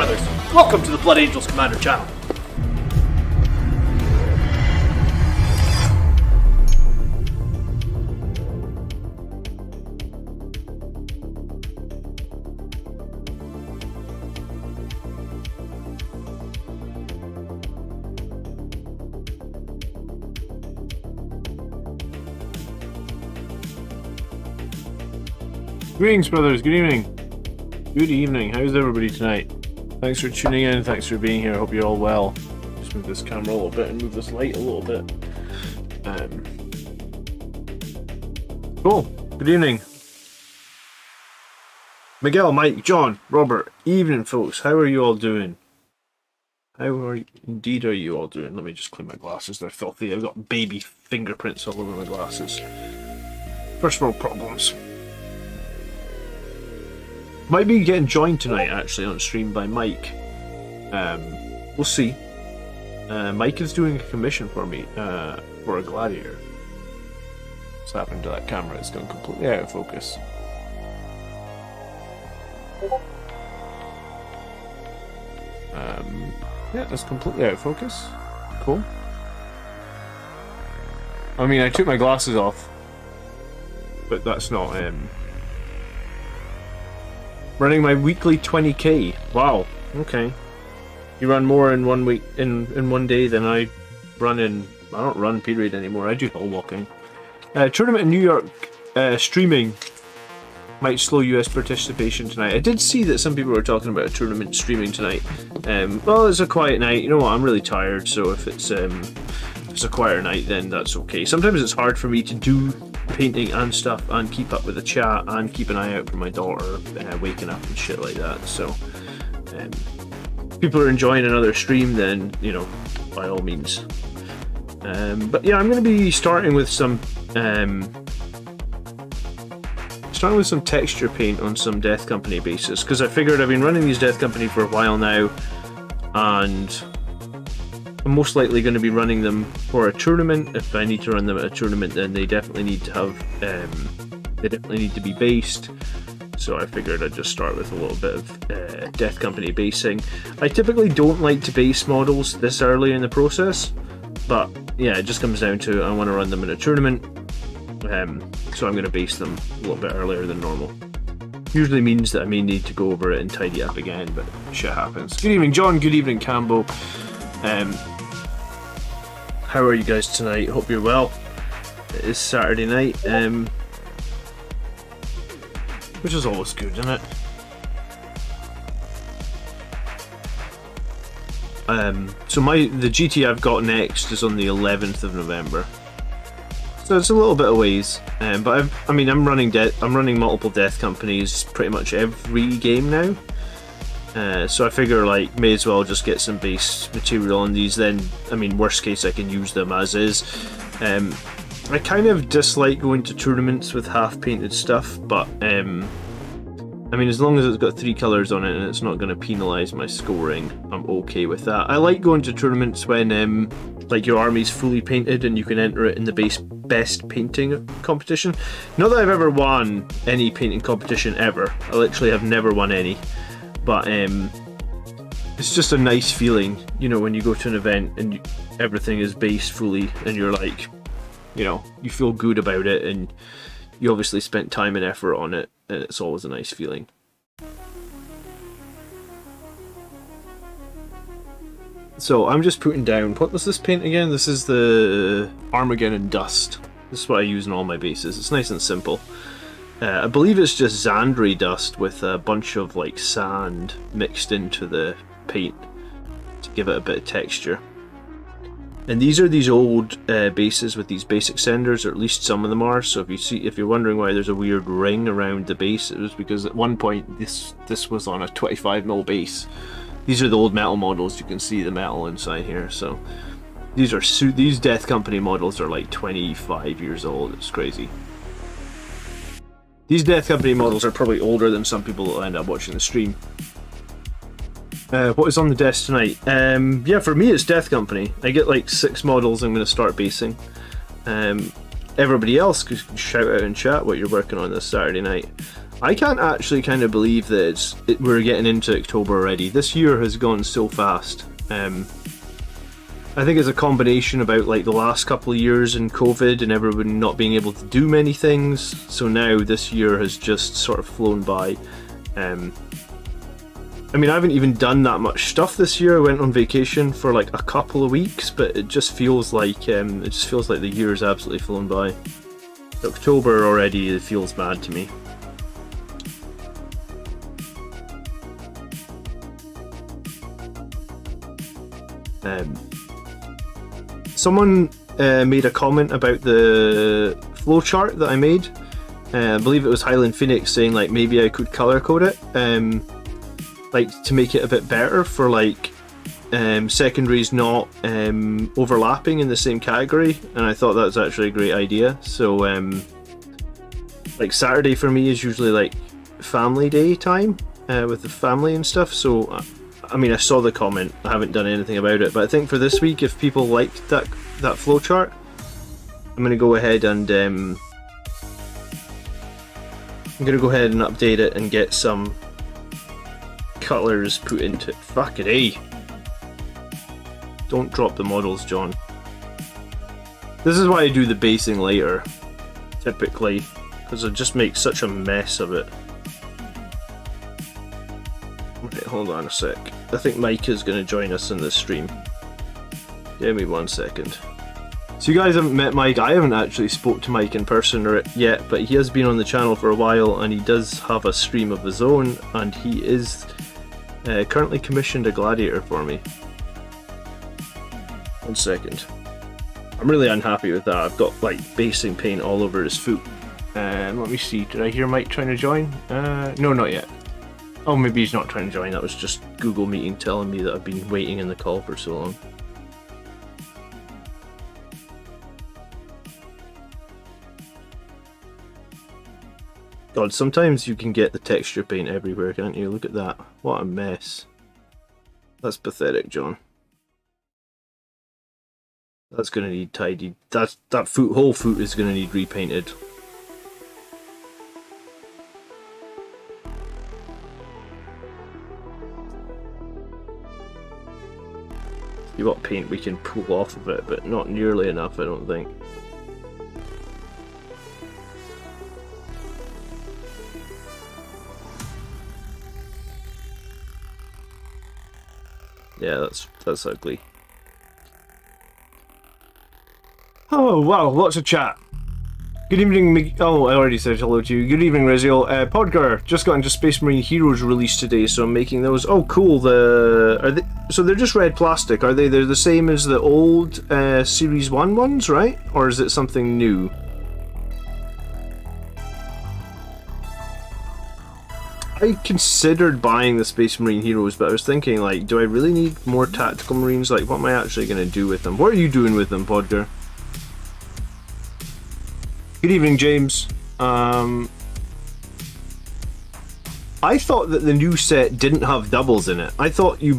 brothers. Welcome to the Blood Angels Commander channel. Greetings, brothers. Good evening. Good evening. How's everybody tonight? Thanks for tuning in. Thanks for being here. I hope you're all well. Just move this camera a little bit and move this light a little bit. Cool. Good evening. Miguel, Mike, John, Robert. Evening, folks. How are you all doing? How are you all doing? Let me just clean my glasses. They're filthy. I've got baby fingerprints all over my glasses. First world problems. Might be getting joined tonight, actually, on stream by Mike. We'll see. Mike is doing a commission for me for a Gladiator. What's happened to that camera? It's gone completely out of focus. Yeah, it's completely out of focus. Cool. I mean, I took my glasses off, but that's not running my weekly 20k. Wow. Okay. You run more in 1 week in 1 day than I run in. I don't run period anymore. I do hill walking. Tournament in New York streaming might slow US participation tonight. I did see that some people were talking about a tournament streaming tonight. Well, it's a quiet night. You know what? I'm really tired, so if it's a quieter night, then that's okay. Sometimes it's hard for me to do painting and stuff and keep up with the chat and keep an eye out for my daughter waking up and shit like that. So if people are enjoying another stream, then, you know, by all means. But yeah, I'm going to be starting with some texture paint on some Death Company bases, because I figured I've been running these Death Company for a while now, and I'm most likely going to be running them for a tournament. If I need to run them at a tournament, then they definitely need to have, they definitely need to be based. So I figured I'd just start with a little bit of Death Company basing. I typically don't like to base models this early in the process, but yeah, it just comes down to I want to run them in a tournament, so I'm going to base them a little bit earlier than normal. Usually means that I may need to go over it and tidy up again, but shit happens. Good evening, John. Good evening, Campbell. How are you guys tonight? Hope you're well. It is Saturday night, which is always good, isn't it? So the GT I've got next is on the 11th of November, so it's a little bit of ways. But I'm running multiple Death Companies pretty much every game now. So I figure, like, may as well just get some base material on these. Then, I mean, worst case, I can use them as is. I kind of dislike going to tournaments with half-painted stuff, but I mean, as long as it's got 3 colours on it and it's not going to penalise my scoring, I'm okay with that. I like going to tournaments when, like, your army's fully painted and you can enter it in the best painting competition. Not that I've ever won any painting competition ever. I literally have never won any. But it's just a nice feeling, you know, when you go to an event and everything is based fully and you're like, you know, you feel good about it and you obviously spent time and effort on it, and it's always a nice feeling. So I'm just putting down, what was this paint again? This is the Armageddon Dust. This is what I use in all my bases. It's nice and simple. I believe it's just Xandri dust with a bunch of, like, sand mixed into the paint to give it a bit of texture. And these are these old bases with these basic senders, or at least some of them are. So if you're wondering why there's a weird ring around the base, it was because at one point this was on a 25mm base. These are the old metal models. You can see the metal inside here. So these Death Company models are like 25 years old. It's crazy. These Death Company models are probably older than some people that will end up watching the stream. What is on the desk tonight? Yeah, for me it's Death Company. I get like 6 models I'm going to start basing. Everybody else can shout out in chat what you're working on this Saturday night. I can't actually kind of believe that we're getting into October already. This year has gone so fast. I think it's a combination about like the last couple of years and COVID and everyone not being able to do many things. So now this year has just sort of flown by. I mean, I haven't even done that much stuff this year. I went on vacation for like a couple of weeks, but it just feels like the year's absolutely flown by. October already, it feels mad to me. Someone made a comment about the flowchart that I made. I believe it was Highland Phoenix saying like maybe I could color code it, like to make it a bit better for like secondaries not overlapping in the same category. And I thought that's actually a great idea. So like Saturday for me is usually like family day time with the family and stuff. So I mean, I saw the comment, I haven't done anything about it, but I think for this week, if people liked that flowchart, I'm going to go ahead and update it and get some colours put into it. Fuck it, eh? Don't drop the models, John. This is why I do the basing later, typically, because I just make such a mess of it. Okay, hold on a sec. I think Mike is going to join us in this stream. Give me 1 second. So you guys haven't met Mike. I haven't actually spoke to Mike in person yet, but he has been on the channel for a while and he does have a stream of his own, and he is currently commissioned a Gladiator for me. 1 second. I'm really unhappy with that. I've got like basing paint all over his foot. Let me see. Did I hear Mike trying to join? No, not yet. Oh, maybe he's not trying to join. That was just Google Meeting telling me that I've been waiting in the call for so long. God, sometimes you can get the texture paint everywhere, can't you? Look at that. What a mess. That's pathetic, John. That's gonna need tidied. That whole foot is gonna need repainted. See what paint we can pull off of it, but not nearly enough, I don't think. Yeah, that's ugly. Oh wow, lots of chat. Good evening, oh, I already said hello to you. Good evening, Reziel. Podgar, just got into Space Marine Heroes release today, so I'm making those. Oh, cool. So they're just red plastic, are they? They're the same as the old Series 1 ones, right? Or is it something new? I considered buying the Space Marine Heroes, but I was thinking, like, do I really need more tactical Marines? Like, what am I actually going to do with them? What are you doing with them, Podgar? Good evening, James. I thought that the new set didn't have doubles in it. I thought you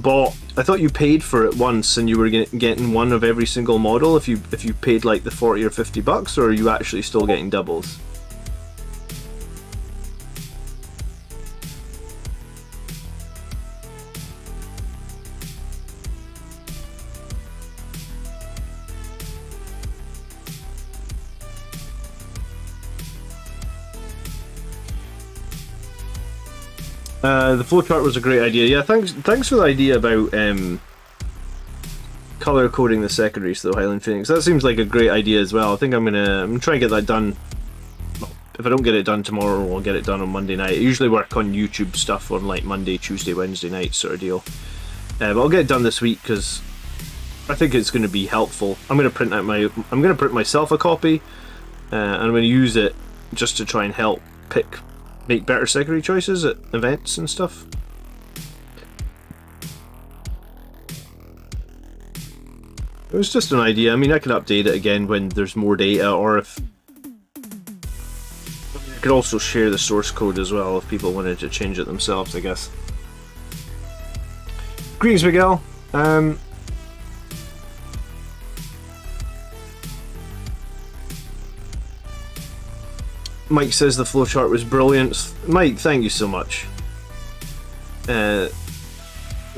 paid for it once and you were getting one of every single model if you paid like the 40 or 50 bucks, or are you actually still getting doubles? The flowchart was a great idea. Yeah, thanks for the idea about color coding the secondaries though, Highland Phoenix. That seems like a great idea as well. I think I'm gonna try and get that done. Well, if I don't get it done tomorrow, I'll get it done on Monday night. I usually work on YouTube stuff on like Monday, Tuesday, Wednesday night sort of deal. But I'll get it done this week because I think it's going to be helpful. I'm gonna print myself a copy, and I'm gonna use it just to try and help make better secondary choices at events and stuff. It was just an idea. I mean, I could update it again when there's more data, or if I could also share the source code as well if people wanted to change it themselves, I guess. Greetings, Miguel. Mike says the flowchart was brilliant. Mike, thank you so much.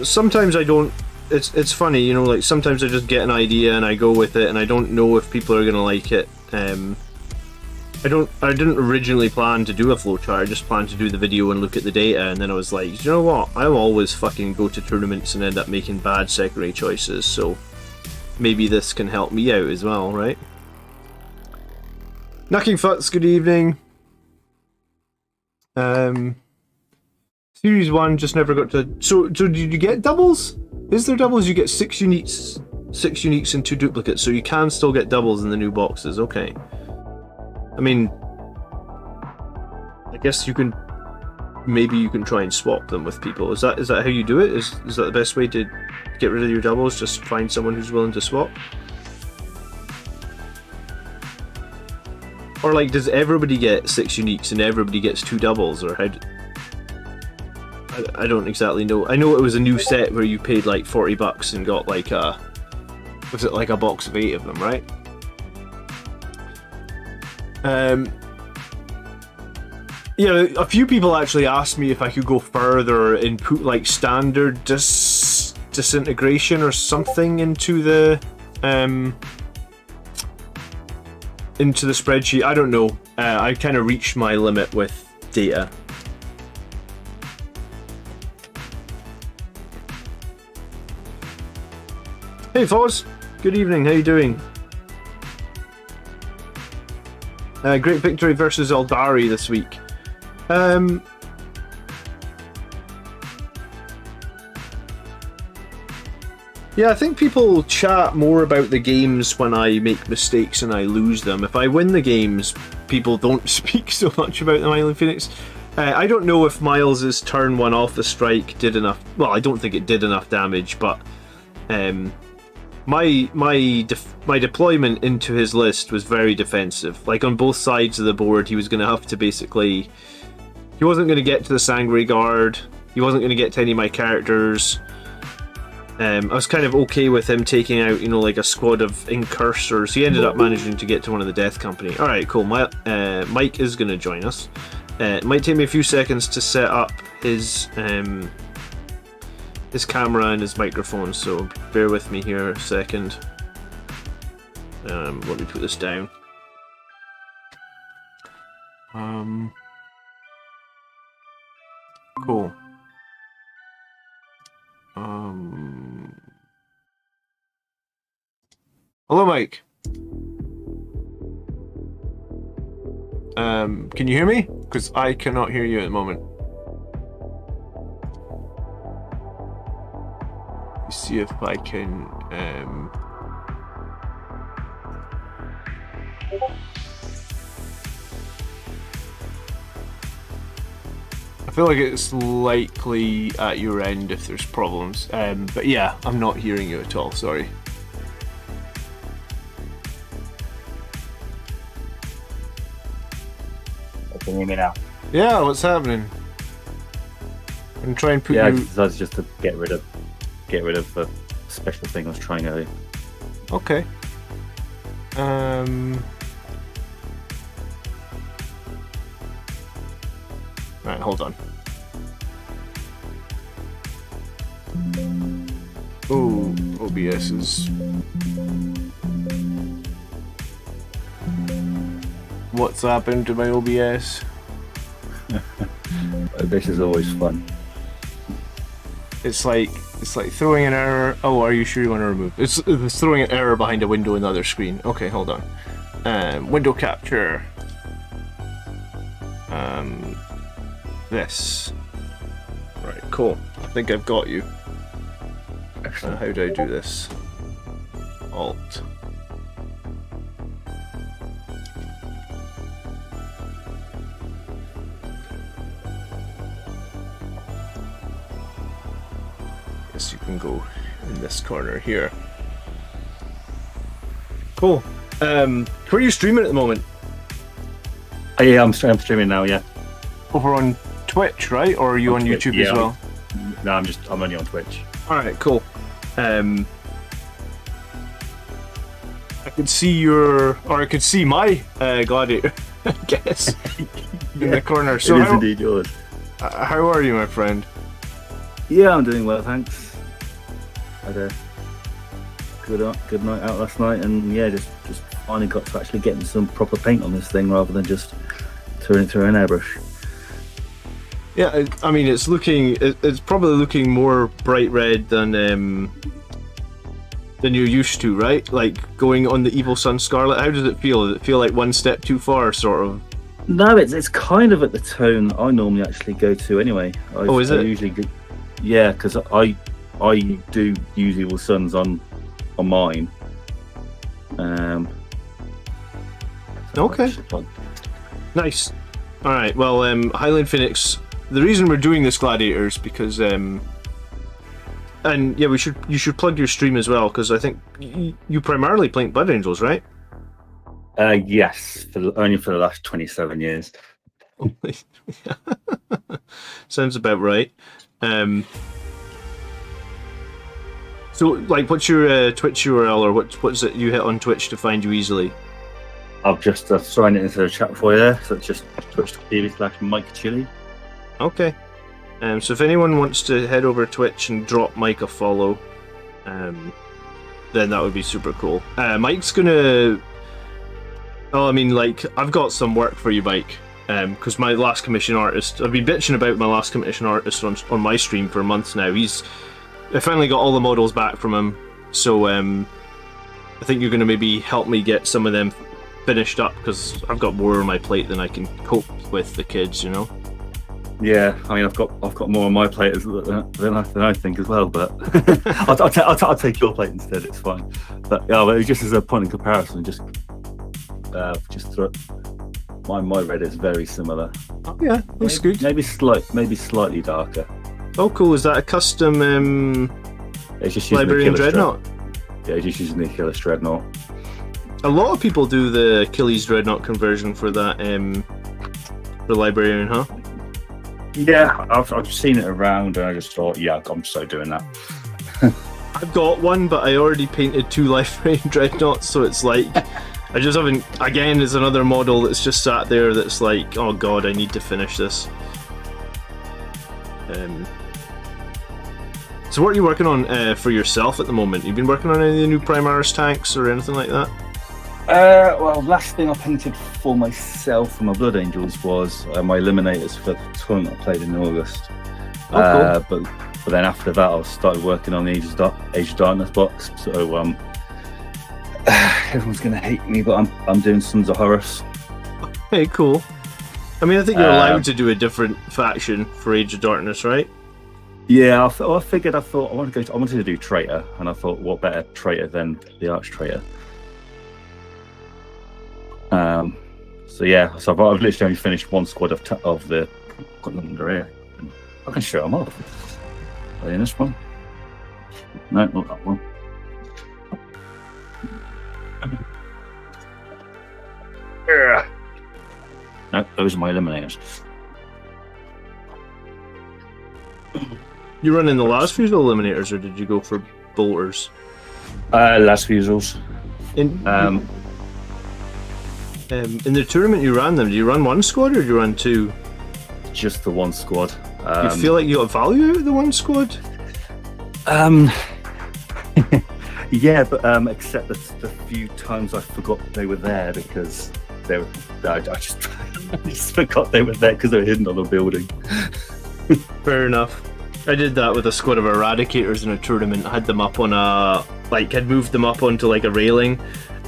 Sometimes I don't. It's funny, you know. Like sometimes I just get an idea and I go with it, and I don't know if people are gonna like it. I didn't originally plan to do a flowchart. I just planned to do the video and look at the data, and then I was like, you know what? I'll always fucking go to tournaments and end up making bad secondary choices. So maybe this can help me out as well, right? Knocking Futs, good evening. Series 1 just never got to... So did you get doubles? Is there doubles? You get 6 uniques and 2 duplicates, so you can still get doubles in the new boxes, okay. I mean... I guess you can... Maybe you can try and swap them with people. Is that how you do it? Is that the best way to get rid of your doubles? Just find someone who's willing to swap? Or like, does everybody get 6 uniques and everybody gets 2 doubles, or how? I don't exactly know. I know it was a new set where you paid like $40 and got like a... Was it like a box of 8 of them, right? Yeah, a few people actually asked me if I could go further and put like standard disintegration or something into the spreadsheet. I don't know. I kind of reached my limit with data. Hey Foz, good evening, how you doing? Great victory versus Eldari this week. Yeah, I think people chat more about the games when I make mistakes and I lose them. If I win the games, people don't speak so much about the Mylan Phoenix. I don't know if Miles' turn 1 off the strike did enough... Well, I don't think it did enough damage, but... My deployment into his list was very defensive. Like, on both sides of the board, he was going to have to basically... He wasn't going to get to the Sanguinary Guard. He wasn't going to get to any of my characters. I was kind of okay with him taking out, you know, like a squad of incursors. He ended up managing to get to one of the Death Company. Alright, cool. Mike is going to join us. It might take me a few seconds to set up his camera and his microphone, so bear with me here a second. Let me put this down. Cool. Hello, Mike. Can you hear me? Because I cannot hear you at the moment. Let's see if I can. I feel like it's likely at your end if there's problems. But yeah, I'm not hearing you at all. Sorry. Can you hear me now? Yeah, what's happening? I'm trying to put you. I decided just to get rid of the special thing I was trying earlier. Okay. Right, hold on. Oh, OBS is... What's happened to my OBS? This is always fun. It's like throwing an error. Oh, are you sure you want to remove? It's throwing an error behind a window in the other screen. Okay, hold on. Window capture. This. Right, cool. I think I've got you. How do I do this? Alt. Guess you can go in this corner here. Cool. Where are you streaming at the moment? Yeah, I'm streaming now. Yeah. Over on Twitch, right? Or are you on YouTube as well? No, I'm only on Twitch. Alright, cool. I could see I could see my Gladiator. I guess. In the corner. It So is indeed yours. how are you, my friend? Yeah, I'm doing well, thanks. Had a good night out last night, and yeah, just finally got to actually getting some proper paint on this thing rather than just turning it through an airbrush. Yeah, I mean, it's probably looking more bright red than you're used to, right? Like going on the Evil Sun Scarlet. How does it feel? Does it feel like one step too far, sort of? No, it's kind of at the tone that I normally actually go to anyway. Is it? I usually go, yeah, because I do use Evil Suns on mine. Okay. Nice. All right. Well, Highland Phoenix. The reason we're doing this Gladiator is because, and yeah, you should plug your stream as well, because I think you primarily paint Blood Angels, right? Yes, only for the last 27 years. Sounds about right. So, like, what's your Twitch URL, or what's it you hit on Twitch to find you easily? I've just thrown it into the chat for you there, so it's just twitch.tv/Mike Chili. Okay. So if anyone wants to head over to Twitch and drop Mike a follow, then that would be super cool. Mike's gonna... Oh, I mean, like, I've got some work for you, Mike. Because my last commission artist... I've been bitching about my last commission artist on my stream for months now. I finally got all the models back from him, so I think you're gonna maybe help me get some of them finished up, because I've got more on my plate than I can cope with the kids, you know? Yeah, I mean, I've got more on my plate than I think as well, but I'll take your plate instead. It's fine. But yeah, but just as a point of comparison, just throw my red is very similar. Oh, yeah, that's good. Maybe slightly darker. Oh, cool. Is that a custom It's just using Librarian Dreadnought? Yeah, it's just using the Achilles Dreadnought. A lot of people do the Achilles Dreadnought conversion for that for Librarian, huh? Yeah, I've seen it around, and I just thought, yeah, I'm so doing that. I've got one, but I already painted 2 Librarian Dreadnoughts, so it's like I just haven't. Again, it's another model that's just sat there that's like, oh god, I need to finish this. So what are you working on for yourself at the moment? You've been working on any of the new Primaris tanks or anything like that? Well, last thing I painted for myself for my Blood Angels was my Eliminators for the tournament I played in August. Oh, cool. But then after that, I started working on the Age of Darkness box. So everyone's gonna hate me, but I'm doing Sons of Horus. Hey, cool. I mean, I think you're allowed to do a different faction for Age of Darkness, right? Yeah, I figured. I thought I wanted to do Traitor, and I thought, what better Traitor than the Arch Traitor? So yeah, so I've literally only finished one squad of the. I've got them under here. I can show them off. Are they in this one? No, not that one. No, those are my Eliminators. You running the last Fusel Eliminators, or did you go for Bolters? Last Fusels. In the tournament you ran them, do you run one squad or do you run 2? Just the one squad. You feel like you got value out of the one squad? Yeah, but except the few times I forgot they were there because I just forgot they were there because they were hidden on a building. Fair enough. I did that with a squad of Eradicators in a tournament. I had them up on had moved them up onto like a railing,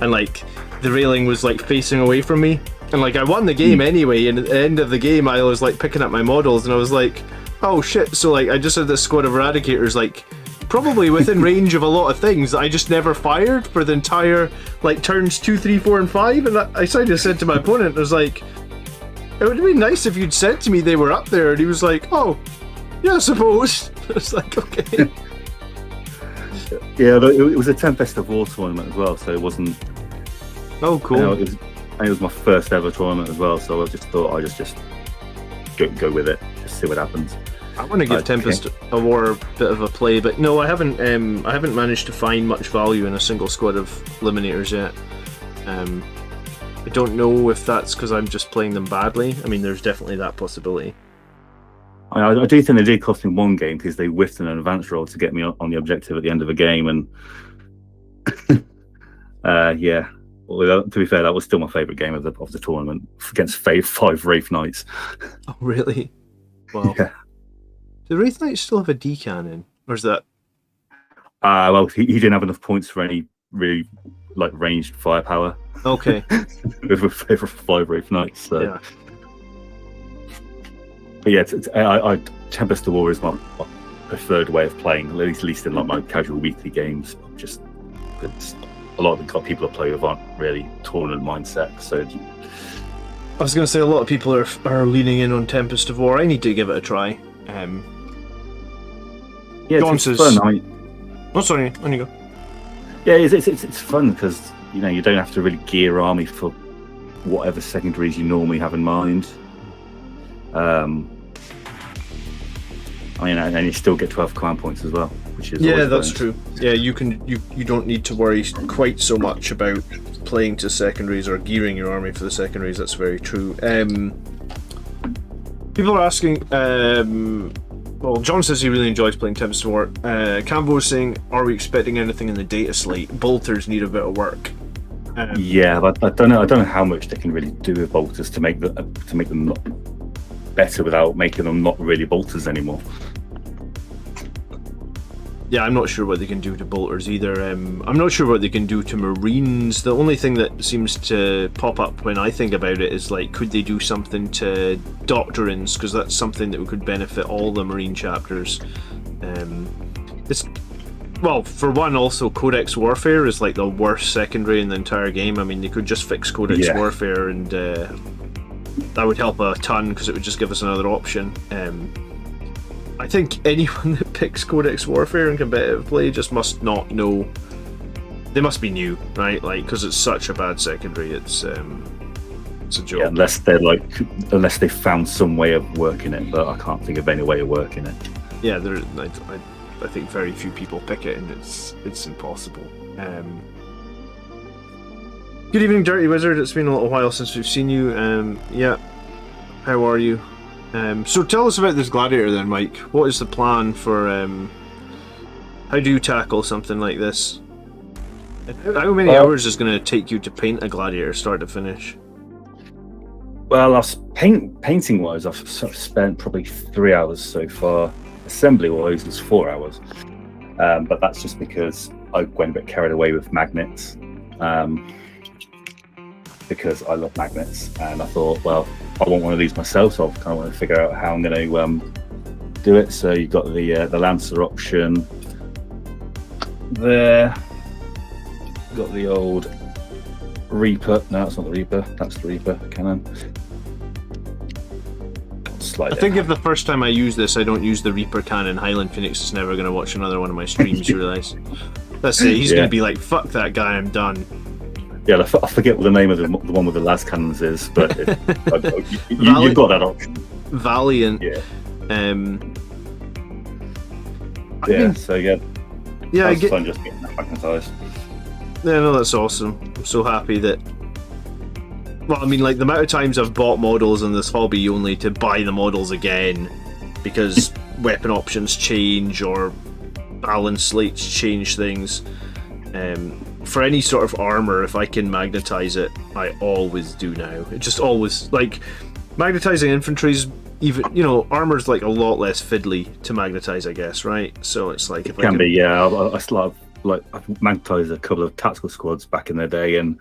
and like the railing was like facing away from me, and like I won the game anyway, and at the end of the game I was like picking up my models and I was like, oh shit, so like I just had this squad of Eradicators like probably within range of a lot of things that I just never fired for the entire like turns 2, 3, 4 and 5, and I kind of said to my opponent, I was like, it would have been nice if you'd said to me they were up there, and he was like, oh yeah, I suppose. I was like, okay. Yeah, it was a Tempest of War tournament as well, so it wasn't. Oh, cool. It was my first ever tournament as well, so I just thought I'd just go with it, just see what happens. I want to give Tempest of War a bit of a play, but no, I haven't managed to find much value in a single squad of Eliminators yet. I don't know if that's because I'm just playing them badly. I mean, there's definitely that possibility. I do think they did cost me one game because they whiffed an advance roll to get me on the objective at the end of the game, and yeah. Well, to be fair, that was still my favourite game of the tournament against 5 Wraith Knights. Oh, really? Well, Yeah. Do Wraith Knights still have a D cannon, or is that? Well, he didn't have enough points for any really like ranged firepower. Okay. with 5 Wraith Knights. So. Yeah. But yeah, Tempest of War is my preferred way of playing, at least in like my casual weekly games. Just it's a lot of the people I play with aren't really tournament mindset. So I was going to say a lot of people are leaning in on Tempest of War. I need to give it a try. Yeah, John it's says, fun. oh, sorry, on you go. Yeah, it's fun because you don't have to really gear army for whatever secondaries you normally have in mind. I mean, and you still get 12 command points as well, which is that's true. Yeah, you don't need to worry quite so much about playing to secondaries or gearing your army for the secondaries. That's very true. People are asking. Well, John says he really enjoys playing Tempest of War. Cambo is saying, "Are we expecting anything in the data slate? Bolters need a bit of work." Yeah, but I don't know how much they can really do with bolters to make them not better without making them not really bolters anymore. Yeah, I'm not sure what they can do to bolters either. I'm not sure what they can do to marines. The only thing that seems to pop up when I think about it is like, could they do something to doctrines? Because that's something that could benefit all the marine chapters. It's well, for one, also Codex Warfare is like the worst secondary in the entire game. I mean, they could just fix Codex Warfare, and that would help a ton because it would just give us another option. I think anyone that picks Codex Warfare in competitive play just must not know. They must be new, right? Like, because it's such a bad secondary. It's a joke. Yeah, unless they found some way of working it, but I can't think of any way of working it. Yeah, I think very few people pick it, and it's impossible. Good evening, Dirty Wizard. It's been a little while since we've seen you. Yeah, how are you? So tell us about this Gladiator then, Mike. What is the plan for how do you tackle something like this? How many hours is going to take you to paint a Gladiator start to finish? Well, painting wise, I've sort of spent probably 3 hours so far. Assembly wise, it's 4 hours, but that's just because I went a bit carried away with magnets. Because I love magnets, and I thought, well, I want one of these myself, so I kind of want to figure out how I'm going to do it. So you've got the Lancer option there. You've got the old Reaper. No, it's not the Reaper. That's the Reaper cannon. I think if the first time I use this, I don't use the Reaper cannon, Highland Phoenix is never going to watch another one of my streams. You realise? That's it. He's going to be like, "Fuck that guy, I'm done." Yeah, I forget what the name of the one with the las cannons is, but you've got that option. Valiant. Yeah. Yeah, it's fun just getting that magnetized. Yeah, no, that's awesome. I'm so happy that. Well, I mean, like the amount of times I've bought models in this hobby only to buy the models again because weapon options change or balance slates change things. For any sort of armor, if I can magnetize it, I always do now. It just always, like, magnetizing infantry's even, armor's like a lot less fiddly to magnetize, I guess, right? So it's like, if it can be, yeah. I still have, like, I've magnetized a couple of tactical squads back in the day, and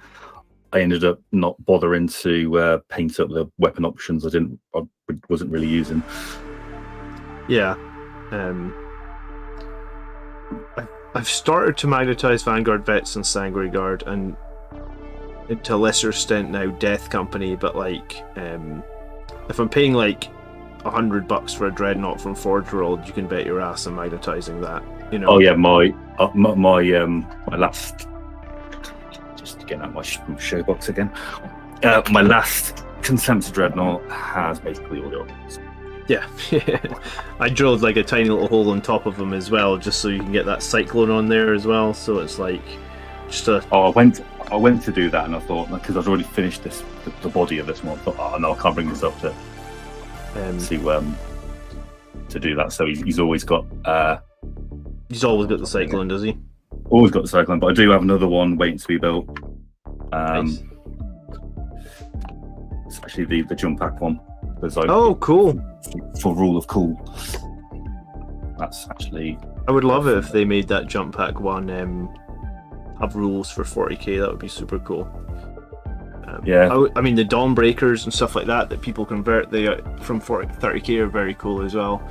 I ended up not bothering to paint up the weapon options I wasn't really using. Yeah. I've started to magnetize Vanguard Vets and Sanguinary Guard, and to a lesser extent now Death Company, but like if I'm paying like $100 for a Dreadnought from Forge World, you can bet your ass I'm magnetizing that, Oh yeah, my last, just getting out my show box again, my last Contempt Dreadnought has basically all the options. Yeah, I drilled like a tiny little hole on top of them as well, just so you can get that Cyclone on there as well. So it's like just a. Oh, I I went to do that, and I thought, because I'd already finished the body of this one, I thought, oh no, I can't bring this up to do that. So he's always got he's always got the cyclone, does he? Always got the cyclone, but I do have another one waiting to be built. Nice. It's actually the jump pack one. Oh, cool! For rule of cool. That's actually. I would love it if they made that jump pack one have rules for 40k. That would be super cool. Yeah. I mean, the Dawnbreakers and stuff like that people convert from 30k are very cool as well.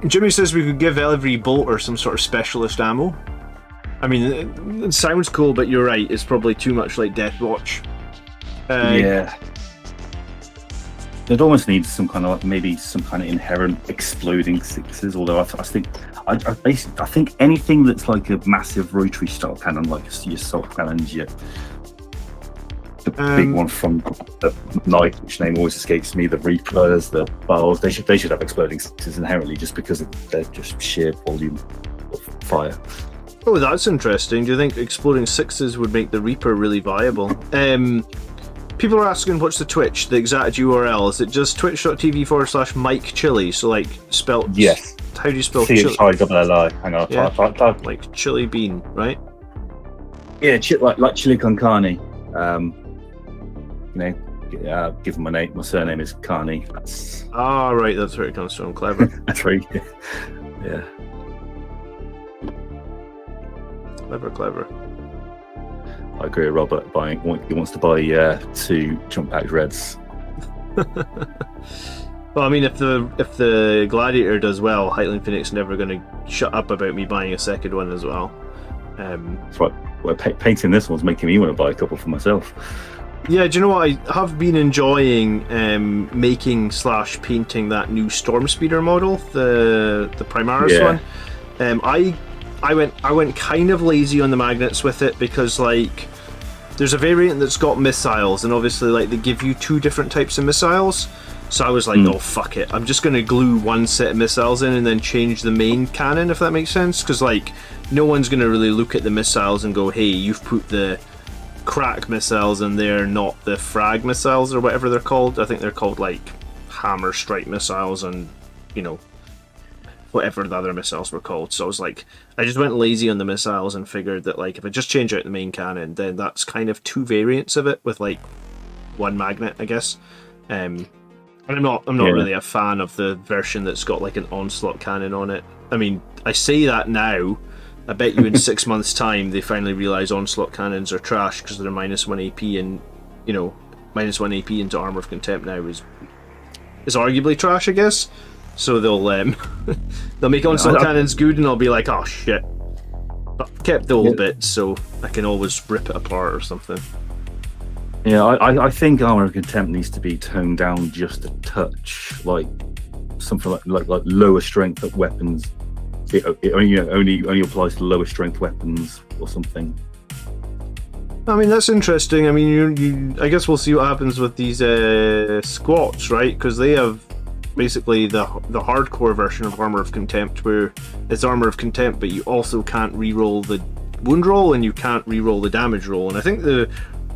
Jimmy says we could give every bolter some sort of specialist ammo. I mean, it sounds cool, but you're right. It's probably too much like Deathwatch. Yeah. They'd almost need some kind of maybe some kind of inherent exploding sixes. Although I think anything that's like a massive rotary style cannon, like your assault cannons, the big one from the Knight, which name always escapes me, the Reapers, the Bars, they should have exploding sixes inherently, just because of their just sheer volume of fire. Oh, that's interesting. Do you think exploding sixes would make the Reaper really viable? People are asking what's the Twitch, the exact URL. Is it just twitch.tv/Mike Chili? So like spelled. Yes. How do you spell chili? CHILLI. Hang on. Yeah. Type. Like chili bean, right? Yeah, like chili con carne. Given my surname is Carney. That's. Ah, right. That's where it comes from. Clever. That's right. Yeah. Clever. I agree with Robert. He wants to buy 2 jump pack reds. Well, I mean, if the Gladiator does well, Heightling Phoenix never going to shut up about me buying a second one as well. That's right. Well, painting this one's making me want to buy a couple for myself. Yeah, do you know what? I have been enjoying making/painting that new Storm Speeder model, the Primaris one. I went kind of lazy on the magnets with it because like there's a variant that's got missiles, and obviously like they give you 2 different types of missiles. So I was like, oh fuck it, I'm just gonna glue one set of missiles in and then change the main cannon, if that makes sense. Because like no one's gonna really look at the missiles and go, hey, you've put the crack missiles in there, not the frag missiles or whatever they're called. I think they're called like hammer strike missiles and whatever the other missiles were called. So I was like, I just went lazy on the missiles and figured that like if I just change out the main cannon, then that's kind of 2 variants of it with like 1 magnet, I guess. And I'm not really a fan of the version that's got like an onslaught cannon on it. I mean, I say that now. I bet you in 6 months' time they finally realise onslaught cannons are trash because they're -1 AP, and -1 AP into Armour of Contempt now is arguably trash, I guess. So they'll make onslaught cannons good, and I'll be like, oh shit. But I've kept the old bits, so I can always rip it apart or something. Yeah, I think Armour of Contempt needs to be toned down just a touch, like something like lower strength of weapons. It only applies to lower strength weapons or something. I mean, that's interesting. I mean, I guess we'll see what happens with these squats, right? Because they have basically the hardcore version of Armour of Contempt, where it's Armour of Contempt, but you also can't re-roll the wound roll and you can't re-roll the damage roll. And I think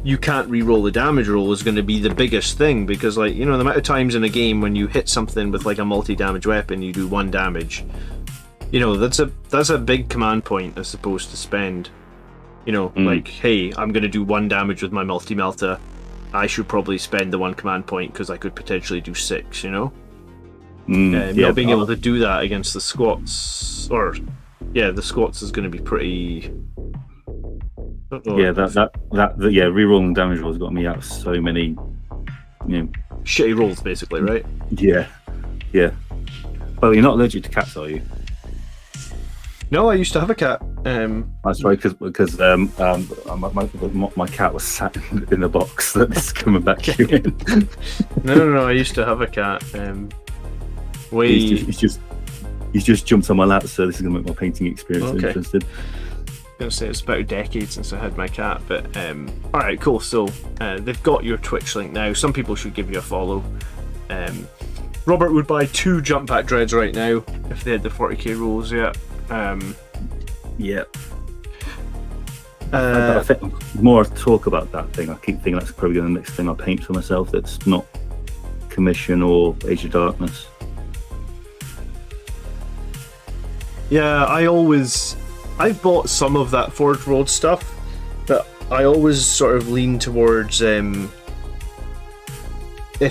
you can't re-roll the damage roll is going to be the biggest thing, because like the amount of times in a game when you hit something with like a multi-damage weapon, you do 1 damage. That's a big command point, I suppose, to spend. Like, hey, I'm going to do 1 damage with my multi-melta. I should probably spend the 1 command point because I could potentially do 6, Not being able to do that against the squats, the squats is going to be pretty. Rerolling damage rolls got me out so many, shitty rolls, basically, right? Yeah. Well, you're not allergic to cats, are you? No, I used to have a cat. That's right, because my cat was sat in the box that's coming back in. No, I used to have a cat. He's just jumped on my lap, so this is going to make my painting experience interesting. I'm going to say it's about a decade since I had my cat, but alright, cool. So they've got your Twitch link now. Some people should give you a follow. Robert would buy 2 jump pack dreads right now if they had the 40k rules yet. I think the more I talk about that thing, I keep thinking that's probably going to be the next thing I paint for myself. That's not Commission or Age of Darkness. Yeah, I've bought some of that Forge World stuff, but I always sort of lean towards if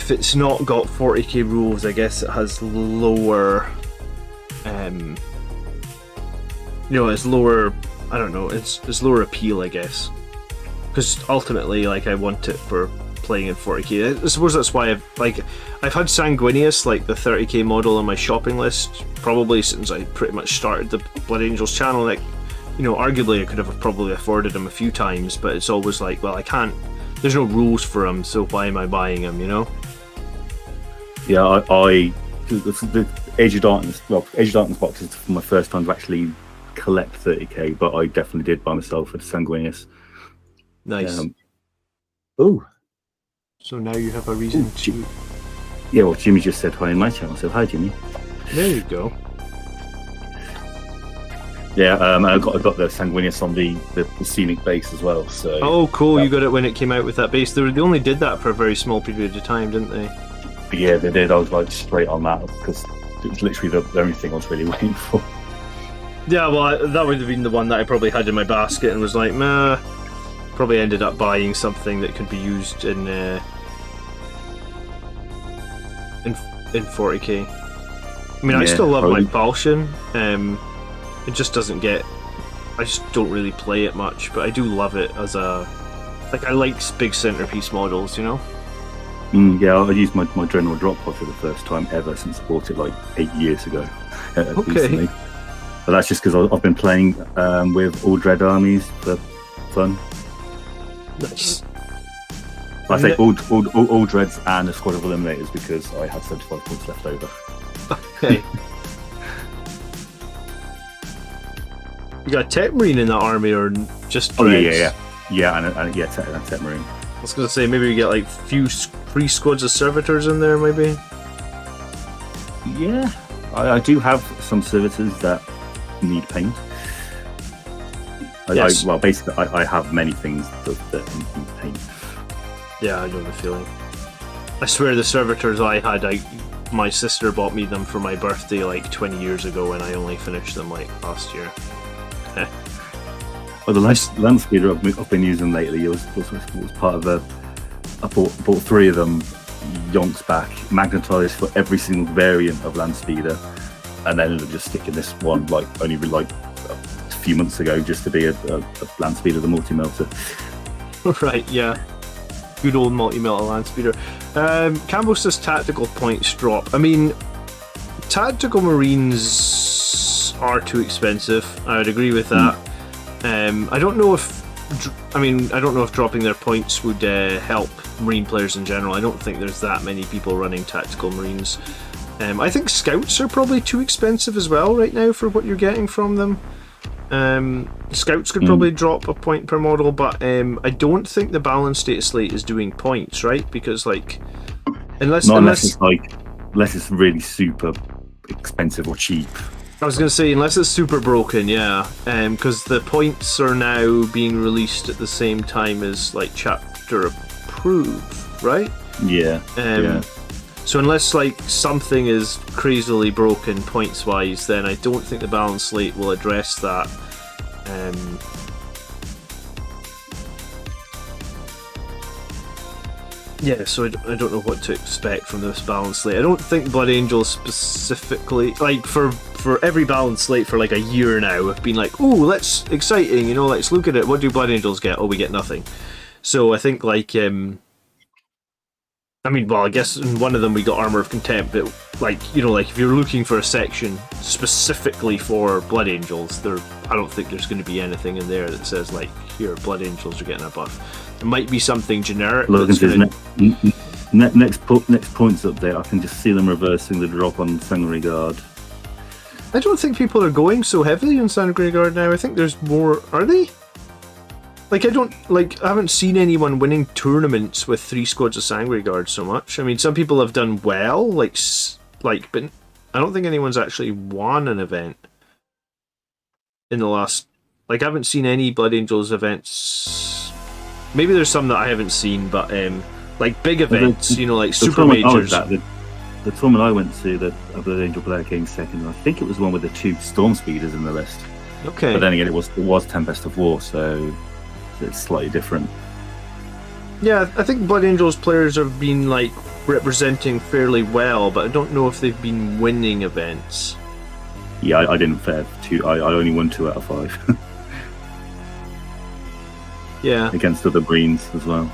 it's not got 40k rules, I guess it has lower, it's lower. I don't know. It's lower appeal, I guess, because ultimately, like, I want it for playing in 40k. I suppose that's why I've had Sanguinius, like the 30k model, on my shopping list probably since I pretty much started the Blood Angels channel. Like, arguably I could have probably afforded him a few times, but it's always like, well, I can't. There's no rules for him, so why am I buying him? Yeah, the Age of Darkness. Well, Age of Darkness box is my first time to actually collect 30k, but I definitely did by myself with Sanguinius. Nice. So now you have a reason to. Yeah, well, Jimmy just said hi in my channel, so hi, Jimmy. There you go. Yeah, I got the Sanguinius on the scenic base as well. So. Oh, cool! You got it when it came out with that base. They only did that for a very small period of time, didn't they? Yeah, they did. I was like straight on that because it was literally the only thing I was really waiting for. Yeah, well, that would have been the one that I probably had in my basket and was like, meh. Probably ended up buying something that could be used in 40k. I mean, I still love my Falchion. It just doesn't get. I just don't really play it much, but I do love it as a. Like, I like big centerpiece models, Yeah, I used my General Drop Pod for the first time ever since I bought it like 8 years ago. Okay. Recently. But that's just because I've been playing with all Dread armies for fun. Nice. I say all Dreads and a squad of Eliminators because I had 75 points left over. Okay. You got a Tech Marine in that army, or just Dreads? Yeah, and Tech Marine. I was gonna say maybe you get like few free squads of servitors in there, maybe. Yeah, I do have some servitors that need paint. Yes. Basically, I have many things that need paint. Yeah, I know the feeling. I swear the servitors I had, my sister bought me them for my birthday like 20 years ago, and I only finished them like last year. Well, the land speeder I've been using lately was part of I bought 3 of them yonks back, magnetised for every single variant of land speeder, and then ended up just sticking this one only a few months ago just to be a land speeder, the multi-melter. Right, yeah. Good old multi-melter land speeder. Campbell says tactical points drop. I mean, tactical marines are too expensive. I would agree with that. I don't know if dropping their points would help marine players in general. I don't think there's that many people running tactical marines. I think scouts are probably too expensive as well right now for what you're getting from them. Scouts could probably drop a point per model, but I don't think the balanced data slate is doing points, right? Because unless it's really super expensive or cheap. I was going to say, unless it's super broken, yeah. Because the points are now being released at the same time as like chapter approved, right? Yeah. So unless something is crazily broken points wise, then I don't think the balance slate will address that. Yeah, so I don't know what to expect from this balance slate. I don't think Blood Angels specifically, for every balance slate for a year now, have been like, ooh, that's exciting, let's look at it. What do Blood Angels get? Oh, we get nothing. So I think I guess in one of them we got Armor of Contempt, but if you're looking for a section specifically for Blood Angels, I don't think there's going to be anything in there that says here, Blood Angels are getting a buff. It might be something generic. Logan says next points update, I can just see them reversing the drop on Sangre Guard. I don't think people are going so heavily on Sangre Guard now. I think there's more. Are they? I haven't seen anyone winning tournaments with 3 squads of Sangre Guard so much. I mean, some people have done well, but I don't think anyone's actually won an event in the last Like, I haven't seen any Blood Angels events. Maybe there's some that I haven't seen, but like big events, like super majors. The tournament I went to, the Blood Angel player came second. I think it was the one with the 2 Storm Speeders in the list. Okay. But then again, it was Tempest of War, so it's slightly different. Yeah, I think Blood Angels players have been like representing fairly well, but I don't know if they've been winning events. Yeah, I didn't fare 2. I only won 2 out of 5. Yeah. Against other Marines as well.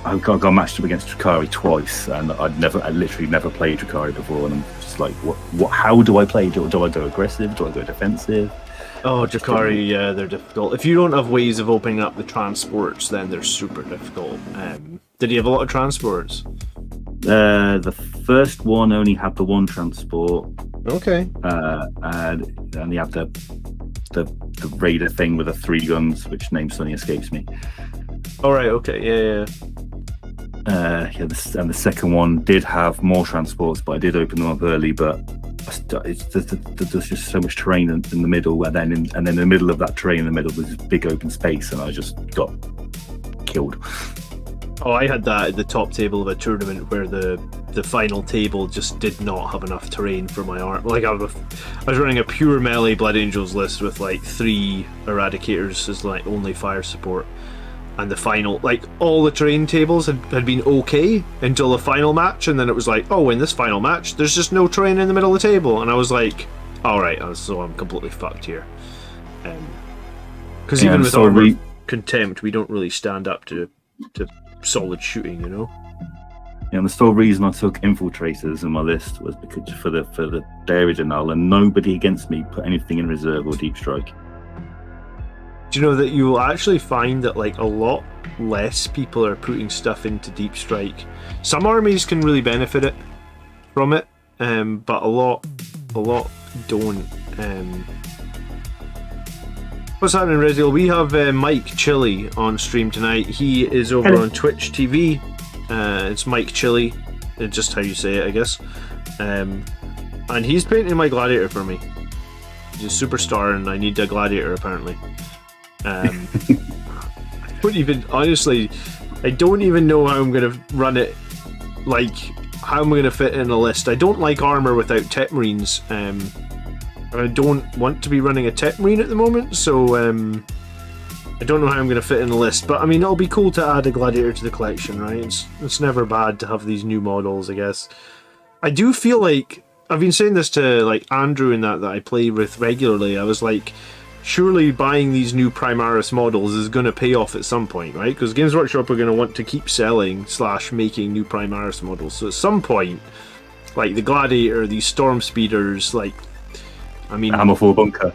I got matched up against Drakari twice, and I literally never played Drakari before, and I'm just like, what? How do I play? Do I go aggressive? Do I go defensive? Oh, Drakari, yeah, they're difficult. If you don't have ways of opening up the transports, then they're super difficult. Did you have a lot of transports? The first one only had the 1 transport. Okay. And you have the Raider thing with the 3 guns, which name suddenly escapes me. All right. Okay. Yeah. And the second one did have more transports, but I did open them up early. But there's just so much terrain in the middle, and then in the middle of that terrain, in the middle, was this big open space, and I just got killed. Oh, I had that at the top table of a tournament where the final table just did not have enough terrain for my arm. Like I was running a pure melee Blood Angels list with like 3 Eradicators as like only fire support. And the final, like, all the terrain tables had been okay until the final match, and then it was like, oh, in this final match, there's just no terrain in the middle of the table. And I was like, alright, so I'm completely fucked here. Because even with Armor Contempt, we don't really stand up to solid shooting, Yeah, and the sole reason I took Infiltrators in my list was because for the original, and nobody against me put anything in reserve or deep strike. Do you know that you will actually find that like a lot less people are putting stuff into deep strike? Some armies can really benefit from it, but a lot don't. What's happening, Reziel? We have Mike Chili on stream tonight. He is over on Twitch TV. It's Mike Chili, just how you say it, I guess. And he's painting my Gladiator for me. He's a superstar, and I need a Gladiator apparently. I don't even know how I'm going to run it, like how I'm going to fit in a list. I don't like armor without Tech Marines. I don't want to be running a Tech Marine at the moment, so I don't know how I'm going to fit in a list. But I mean, it'll be cool to add a Gladiator to the collection, right? It's never bad to have these new models, I guess. I do feel like, I've been saying this to like Andrew and that I play with regularly. I was like, surely buying these new Primaris models is going to pay off at some point, right? Because Games Workshop are going to want to keep selling / making new Primaris models. So at some point, like the Gladiator, these Storm Speeders, like, I mean, Hammerfall Bunker.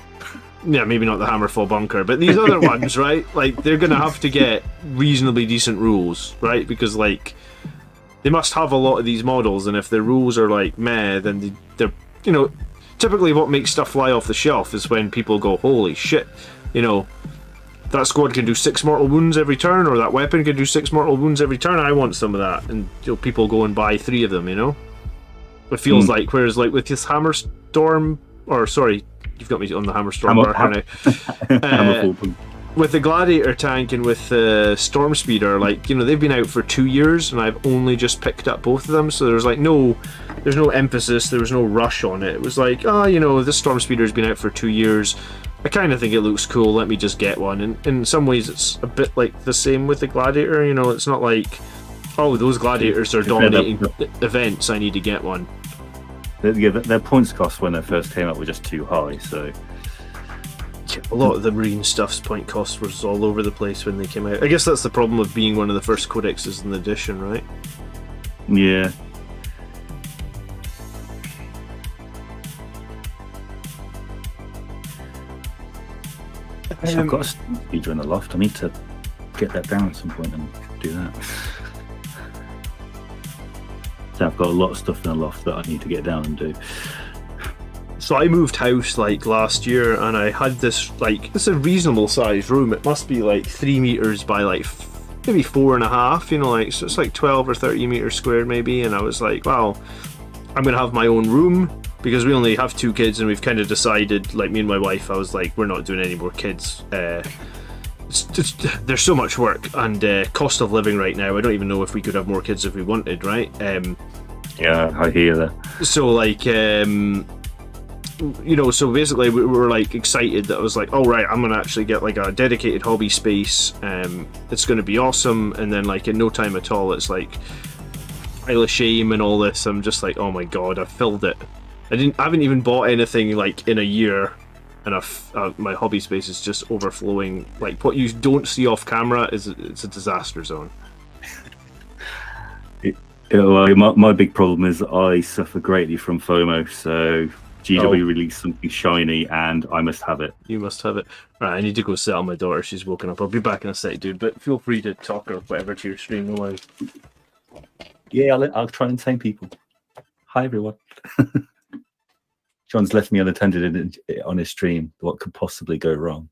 Yeah, maybe not the Hammerfall Bunker, but these other ones, right? Like, they're going to have to get reasonably decent rules, right? Because, like, they must have a lot of these models, and if their rules are, like, meh, then they're, typically what makes stuff fly off the shelf is when people go, holy shit, that squad can do 6 mortal wounds every turn, or that weapon can do 6 mortal wounds every turn. I want some of that. And people go and buy 3 of them, It feels like, whereas like with this Hammerstorm, or sorry, you've got me on the Hammerstorm marker now. With the Gladiator tank and with the Storm Speeder, like, they've been out for 2 years, and I've only just picked up both of them, so there's like there's no emphasis, there was no rush on it. It was like, this Storm Speeder's been out for 2 years. I kind of think it looks cool, let me just get one. And in some ways, it's a bit like the same with the Gladiator, it's not like, oh, those Gladiators are dominating events, I need to get one. Their points cost when they first came out were just too high, so... A lot of the Marine stuff's point cost was all over the place when they came out. I guess that's the problem of being one of the first codexes in the edition, right? Yeah. I've got a speeder in the loft. I need to get that down at some point and do that. So I've got a lot of stuff in the loft that I need to get down and do. So I moved house like last year, and I had this it's a reasonable sized room. It must be like 3 meters by like maybe 4.5, so it's like 12 or 30 meters squared maybe. And I was like, wow, I'm gonna have my own room. because we only have 2 kids, and we've kind of decided, like me and my wife, I was like, we're not doing any more kids. There's so much work and cost of living right now. I don't even know if we could have more kids if we wanted, right? Yeah, I hear that. So like, so basically we were like excited that I was like, oh right, I'm gonna actually get like a dedicated hobby space. It's gonna be awesome. And then like in no time at all, it's like pile of shame and all this. I'm just like, oh my god, I've filled it. I haven't even bought anything like in a year, and my hobby space is just overflowing. Like what you don't see off camera it's a disaster zone. My big problem is I suffer greatly from FOMO. So GW released something shiny, and I must have it. You must have it. Right, I need to go sit on my daughter. She's woken up. I'll be back in a sec, dude. But feel free to talk or whatever to your stream. No worries. Yeah, I'll try and entertain people. Hi everyone. John's left me unattended on his stream. What could possibly go wrong?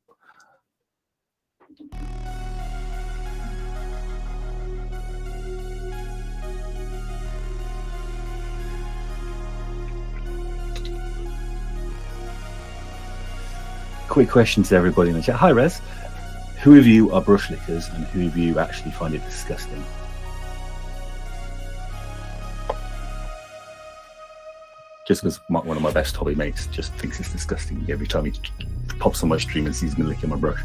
Quick question to everybody in the chat. Hi, Rez. Who of you are brush lickers, and who of you actually find it disgusting? Just because one of my best hobby mates just thinks it's disgusting every time he pops on my stream and sees me licking my brush.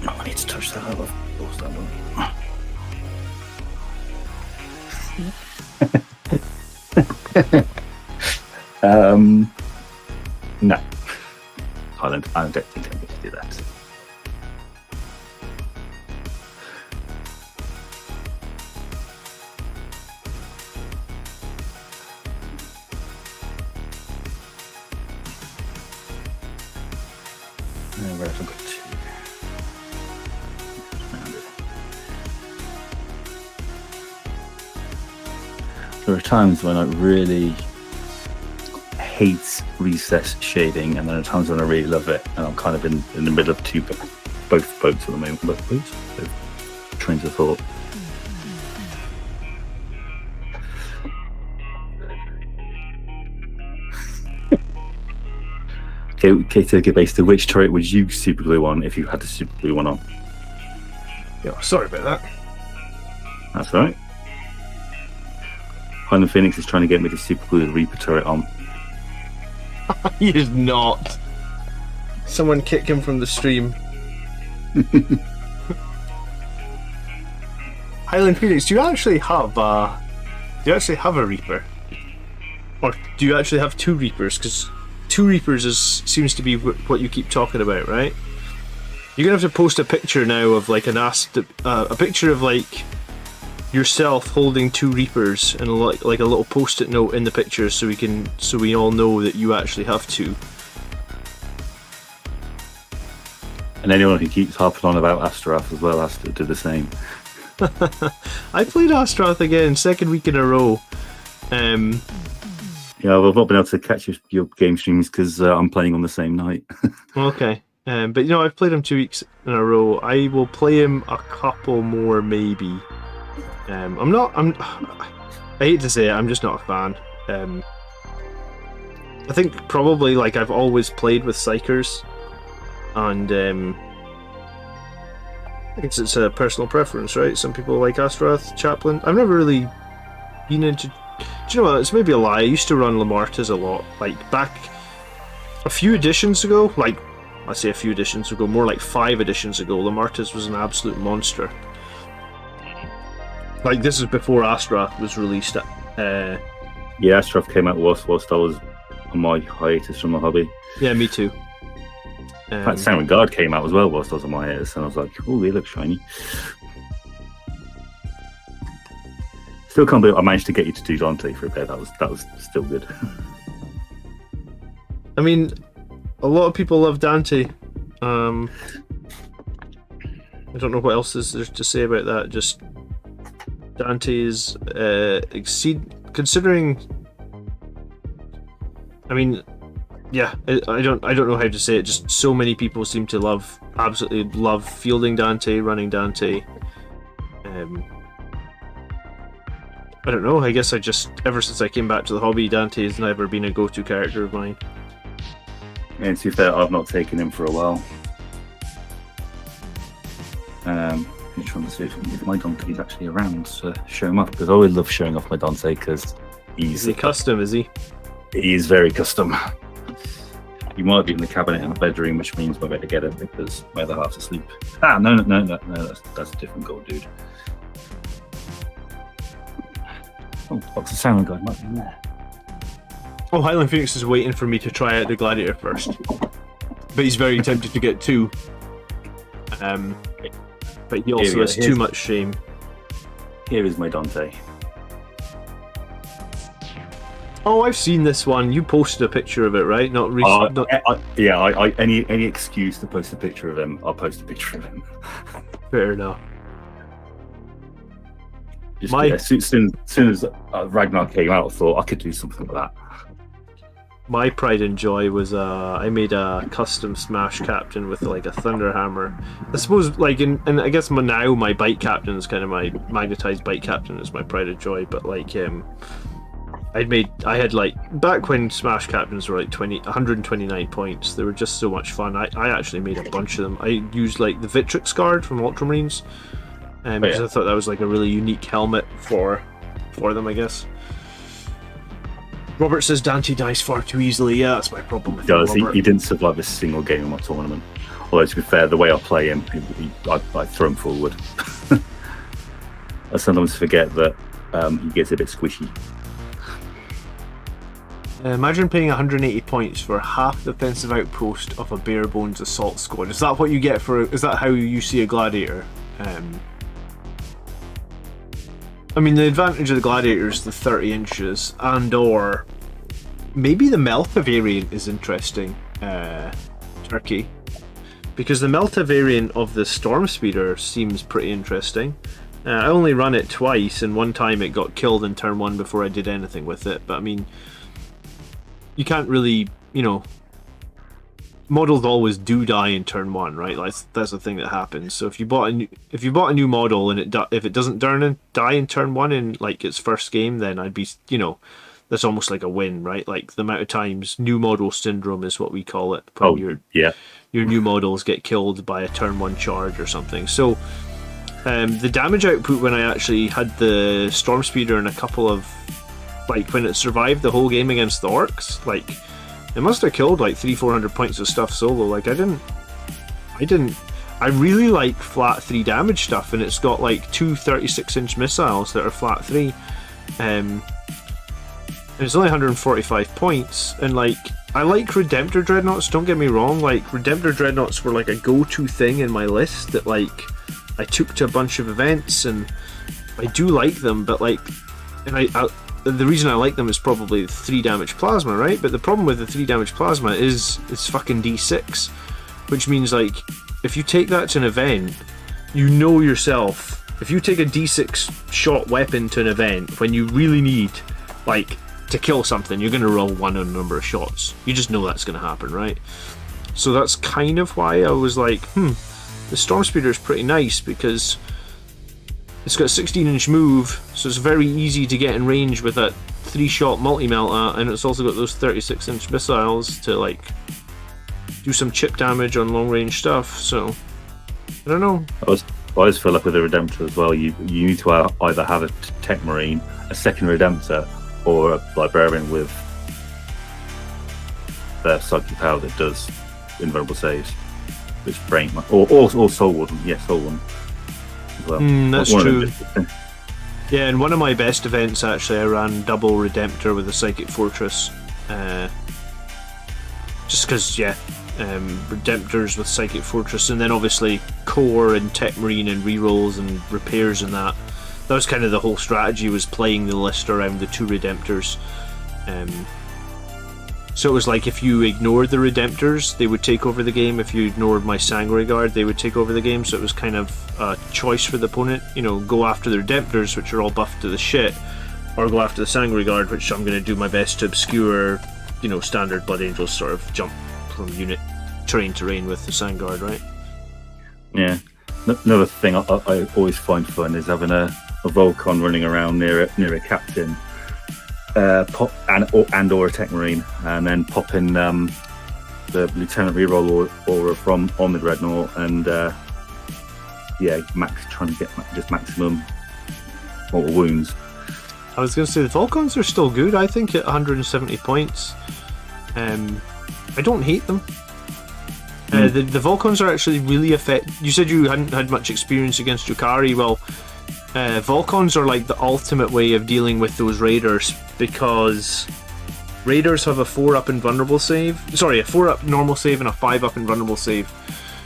Oh, I need to touch that up. I've lost that one. No. I don't think I'm going to do that. Where have I got to? There are times when I really hate recess shading, and there are times when I really love it, and I'm kind of in the middle of both boats at the moment. Both trains of thought. Okay, based on which turret would you superglue on if you had to superglue one on? Yeah, sorry about that. That's all right. Hyland Phoenix is trying to get me to superglue the Reaper turret on. He is not. Someone kick him from the stream. Hyland Phoenix, do you actually have a Reaper? Or do you actually have 2 Reapers? Because 2 Reapers seems to be what you keep talking about, right? You're gonna have to post a picture now of like a picture of like yourself holding 2 Reapers and like a little post-it note in the picture, so we all know that you actually have 2. And anyone who keeps harping on about Astaroth as well has to do the same. I played Astaroth again, 2nd week in a row. Yeah, I've not been able to catch your game streams because I'm playing on the same night. Okay. But I've played him 2 weeks in a row. I will play him a couple more maybe. I hate to say it, I'm just not a fan. I think probably like I've always played with Psychers, and I guess it's a personal preference, right? Some people like Astaroth, Chaplain. I've never really been into... Do you know what? It's maybe a lie. I used to run Lamartas a lot. Like back a few editions ago, like I say a few editions ago, more like 5 editions ago, Lamartas was an absolute monster. Like this is before Astaroth was released. Yeah, Astaroth came out whilst I was on my hiatus from the hobby. Yeah, me too. In fact, Sound Guard came out as well whilst I was on my hiatus, and I was like, oh, they look shiny. Still can't believe I managed to get you to do Dante for a bit. That was still good. I mean, a lot of people love Dante. I don't know what else is there to say about that. Just Dante is considering. I mean, yeah, I don't know how to say it. Just so many people seem to love absolutely love fielding Dante, running Dante. I don't know, I guess I just, ever since I came back to the hobby, Dante has never been a go-to character of mine. And to be fair, I've not taken him for a while. I'm trying to see if my Dante's actually around to show him off, because I always love showing off my Dante, because Is he custom, is he? He is very custom. He might be in the cabinet in the bedroom, which means I better get him because my other half's asleep. No, that's a different gold dude. Oh, box of Sound Guide might be in there. Oh, Highland Phoenix is waiting for me to try out the Gladiator first. But he's very tempted to get 2. But he also has too much shame. Here is my Dante. Oh, I've seen this one. You posted a picture of it, right? Not recently. Any excuse to post a picture of him, I'll post a picture of him. Fair enough. As soon as Ragnar came out, I thought I could do something with that. My pride and joy was I made a custom Smash captain with like a thunder hammer. I suppose like and I guess now my bike captain is kind of my magnetized bike captain is my pride and joy. But like I had like back when Smash captains were like 129 points. They were just so much fun. I actually made a bunch of them. I used like the Vitrix guard from Ultramarines. Because I thought that was like a really unique helmet for them, I guess. Robert says Dante dies far too easily. Yeah, that's my problem with him. He didn't survive a single game in my tournament. Although to be fair, the way I play him, I throw him forward. I sometimes forget that he gets a bit squishy. Imagine paying 180 points for half defensive outpost of a bare bones assault squad. Is that what you get for? Is that how you see a gladiator? I mean, the advantage of the Gladiator is the 30 inches, and/or maybe the Melta variant is interesting, Turkey, because the Melta variant of the Storm Speeder seems pretty interesting. I only ran it twice, and one time it got killed in turn 1 before I did anything with it. But I mean, you can't really, models always do die in turn 1, right? That's the thing that happens. So if you bought a new model and if it doesn't die in turn 1 in like its first game, then I'd be, that's almost like a win, right? Like the amount of times new model syndrome is what we call it. Your new models get killed by a turn 1 charge or something. So the damage output when I actually had the Storm Speeder and a couple of like when it survived the whole game against the Orcs, like it must have killed like 300-400 points of stuff solo. Like I really like flat 3 damage stuff, and it's got like 2 36-inch missiles that are flat 3. And it's only 145 points, and like I like Redemptor Dreadnoughts, don't get me wrong, like Redemptor Dreadnoughts were like a go-to thing in my list that like I took to a bunch of events, and I do like them, but like, and I the reason I like them is probably 3 damage plasma, right? But the problem with the 3 damage plasma is it's fucking D6, which means like if you take that to an event, yourself, if you take a D6 shot weapon to an event when you really need like to kill something, you're going to roll 1 on a number of shots. You just know that's going to happen, right? So that's kind of why I was like, the Storm Speeder is pretty nice, because it's got a 16-inch move, so it's very easy to get in range with that 3-shot multi-melta, and it's also got those 36-inch missiles to like do some chip damage on long-range stuff. So I don't know. I always feel like with a Redemptor as well, you need to either have a Tech Marine, a second Redemptor, or a Librarian with their psychic power that does invulnerable saves, which brain or Soul Warden, Soul Warden. Well, that's true. Yeah, in one of my best events actually I ran double Redemptor with a Psychic Fortress, just because Redemptors with Psychic Fortress, and then obviously Core and Tech Marine and rerolls and repairs, and that was kind of the whole strategy, was playing the list around the 2 Redemptors. So it was like if you ignored the Redemptors, they would take over the game. If you ignored my Sangre Guard, they would take over the game. So it was kind of a choice for the opponent. Go after the Redemptors, which are all buffed to the shit, or go after the Sangre Guard, which I'm going to do my best to obscure, standard Blood Angels sort of jump from unit terrain to terrain with the Sangre Guard, right? Yeah. Another thing I always find fun is having a Volcon running around near a captain, pop or a Tech Marine, and then popping the Lieutenant reroll aura from on the Dreadnought, and trying to get just maximum mortal wounds. I was going to say the Volcons are still good. I think at 170 points, I don't hate them. The Volcons are actually really effective. You said you hadn't had much experience against Yukari. Well, Volcons are like the ultimate way of dealing with those Raiders, because Raiders have a 4-up invulnerable save. Sorry, a 4-up normal save and a 5-up invulnerable save.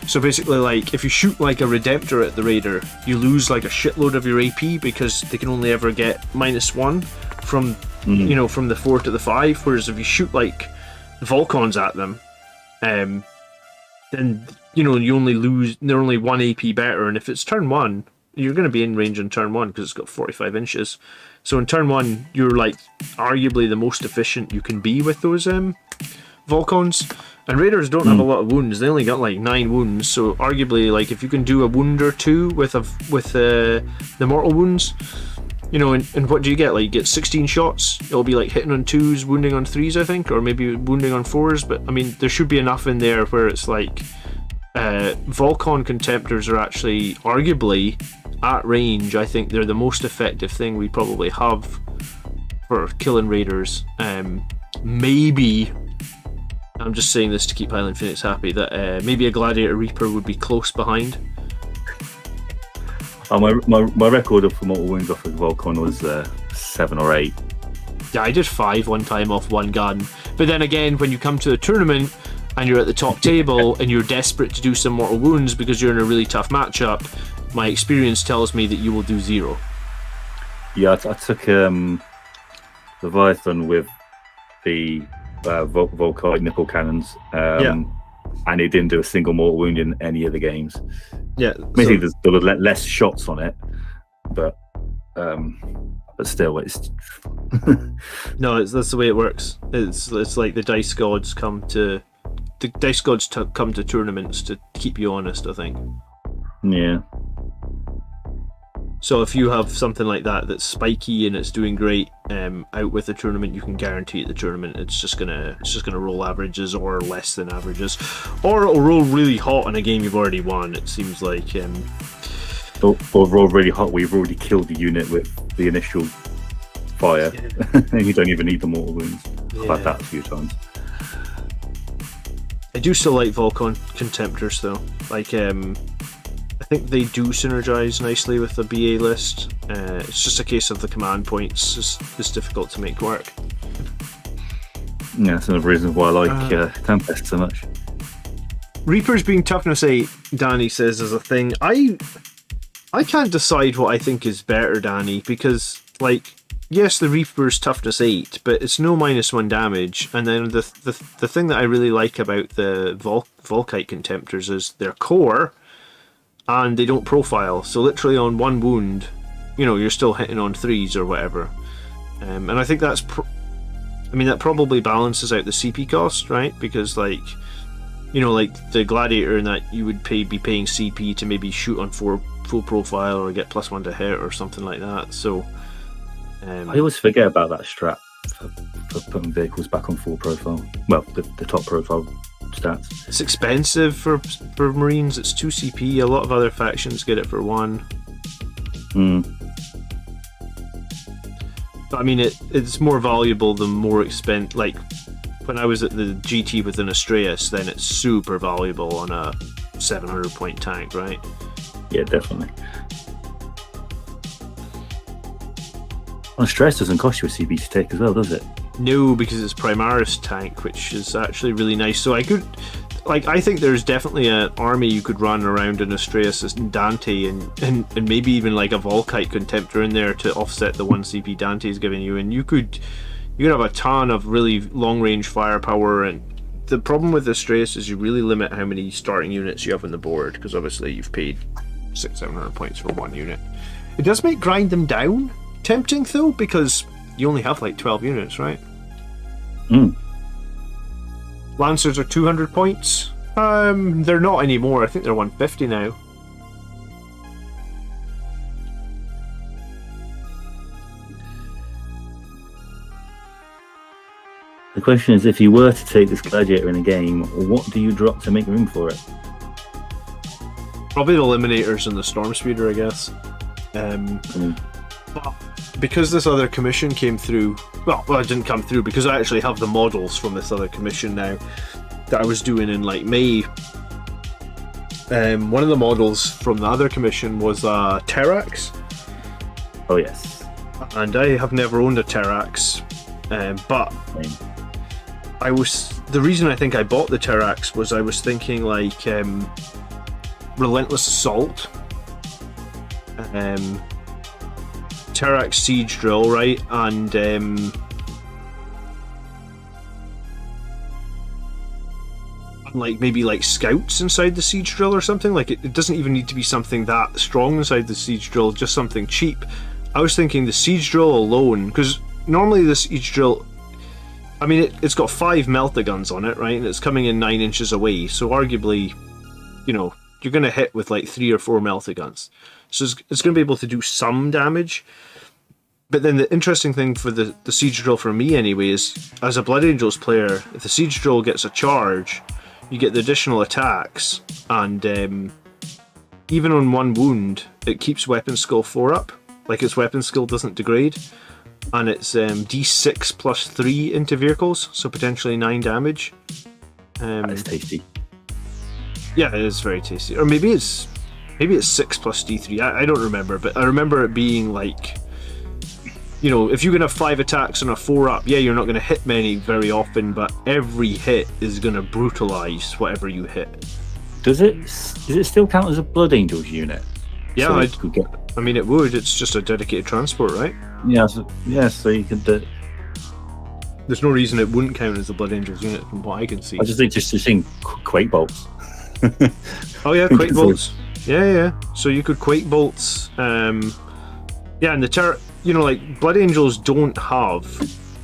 So basically, like, if you shoot like a Redemptor at the Raider, you lose like a shitload of your AP because they can only ever get -1 from from the 4 to the 5. Whereas if you shoot like Volcons at them, then you only lose. They're only 1 AP better, and if it's turn 1, you're going to be in range on turn 1 because it's got 45 inches. So in turn 1, you're like arguably the most efficient you can be with those Volcons. And Raiders don't have a lot of wounds; they only got like 9 wounds. So arguably, like if you can do a wound or 2 with the mortal wounds, and what do you get? Like you get 16 shots. It'll be like hitting on 2s, wounding on 3s, I think, or maybe wounding on 4s. But I mean, there should be enough in there where it's like Volcon Contemptors are actually arguably at range. I think they're the most effective thing we probably have for killing Raiders. Maybe. I'm just saying this to keep Highland Phoenix happy, that maybe a Gladiator Reaper would be close behind. My record for mortal wounds off of Volcon was 7 or 8. Yeah, I did 5 one time off one gun. But then again, when you come to a tournament and you're at the top table and you're desperate to do some mortal wounds because you're in a really tough matchup, my experience tells me that you will do 0. Yeah, I took Leviathan with the Volkite nipple cannons, and he didn't do a single mortal wound in any of the games. Yeah, maybe there were less shots on it, but still, it's no, that's the way it works. It's like the dice gods come to tournaments to keep you honest, I think. Yeah. So if you have something like that that's spiky and it's doing great out with the tournament, you can guarantee at the tournament it's just gonna roll averages or less than averages, or it'll roll really hot in a game you've already won. It seems like, or roll really hot. We've already killed the unit with the initial fire, and you don't even need the mortal wounds. I've had that a few times. I do still like Volcon Contemptors though. Like, I think they do synergize nicely with the BA list. It's just a case of the command points is difficult to make work. Yeah, that's another reason why I like Tempest so much. Reapers being toughness 8, Danny says, is a thing. I can't decide what I think is better, Danny, because, like, yes, the Reaper's toughness 8, but it's no -1 damage. And then the thing that I really like about the Volkite Contemptors is their core, and they don't profile. So literally on 1 wound, you're still hitting on 3s or whatever. And I think that's that probably balances out the CP cost, right? Because like the Gladiator and that, you would be paying CP to maybe shoot on 4 full profile or get +1 to hit or something like that. So I always forget about that strat for putting vehicles back on full profile. Well, the top profile stats. It's expensive for Marines. It's 2 CP. A lot of other factions get it for 1. But I mean, it's more valuable the more expensive. Like when I was at the GT with an Astreus, then it's super valuable on a 700 point tank, right? Yeah, definitely. Astreus doesn't cost you a CP to take as well, does it? No, because it's Primaris tank, which is actually really nice. So I think there's definitely an army you could run around an Astreus and Dante and maybe even like a Volkite Contemptor in there to offset the 1 CP Dante is giving you, and you could have a ton of really long range firepower. And the problem with Astreus is you really limit how many starting units you have on the board, because obviously you've paid 600-700 points for 1 unit. It does make grind them down tempting though, because you only have like 12 units, right? Lancers are 200 points. They're not anymore. I think they're 150 now. The question is, if you were to take this Gladiator in a game, what do you drop to make room for it? Probably the Eliminators and the Storm Speeder, I guess. But because this other commission came through, well, it didn't come through because I actually have the models from this other commission now that I was doing in like May. One of the models from the other commission was a Terrax. Oh yes. And I have never owned a Terrax, but the reason I think I bought the Terrax was I was thinking like Relentless Assault, Terrax Siege Drill, right, and like maybe like scouts inside the Siege Drill or something. Like it doesn't even need to be something that strong inside the Siege Drill, just something cheap. I was thinking the Siege Drill alone, because normally the Siege Drill, I mean, it's got 5 melta-guns on it, right, and it's coming in 9 inches away, so arguably, you know, you're going to hit with like 3 or 4 melta-guns. So it's going to be able to do some damage. But then the interesting thing for the Siege Drill for me anyway is, as a Blood Angels player, if the Siege Drill gets a charge, you get the additional attacks, and even on 1 wound, it keeps weapon skill 4 up. Like its weapon skill doesn't degrade. And it's D6 plus 3 into vehicles, so potentially 9 damage. That's tasty. Yeah, it is very tasty. Or maybe it's 6 plus D3. I don't remember, but I remember it being like, you know, if you're gonna have 5 attacks and a 4 up, yeah, you're not gonna hit many very often, but every hit is gonna brutalize whatever you hit. Does it still count as a Blood Angels unit? Yeah, So I mean it would. It's just a dedicated transport, right? Yeah, so you could. There's no reason it wouldn't count as a Blood Angels unit, from what I can see. I just think just seeing Quake bolts. Oh yeah, Quake bolts. Yeah. So you could Quake bolts. Yeah, and the you know, like Blood Angels don't have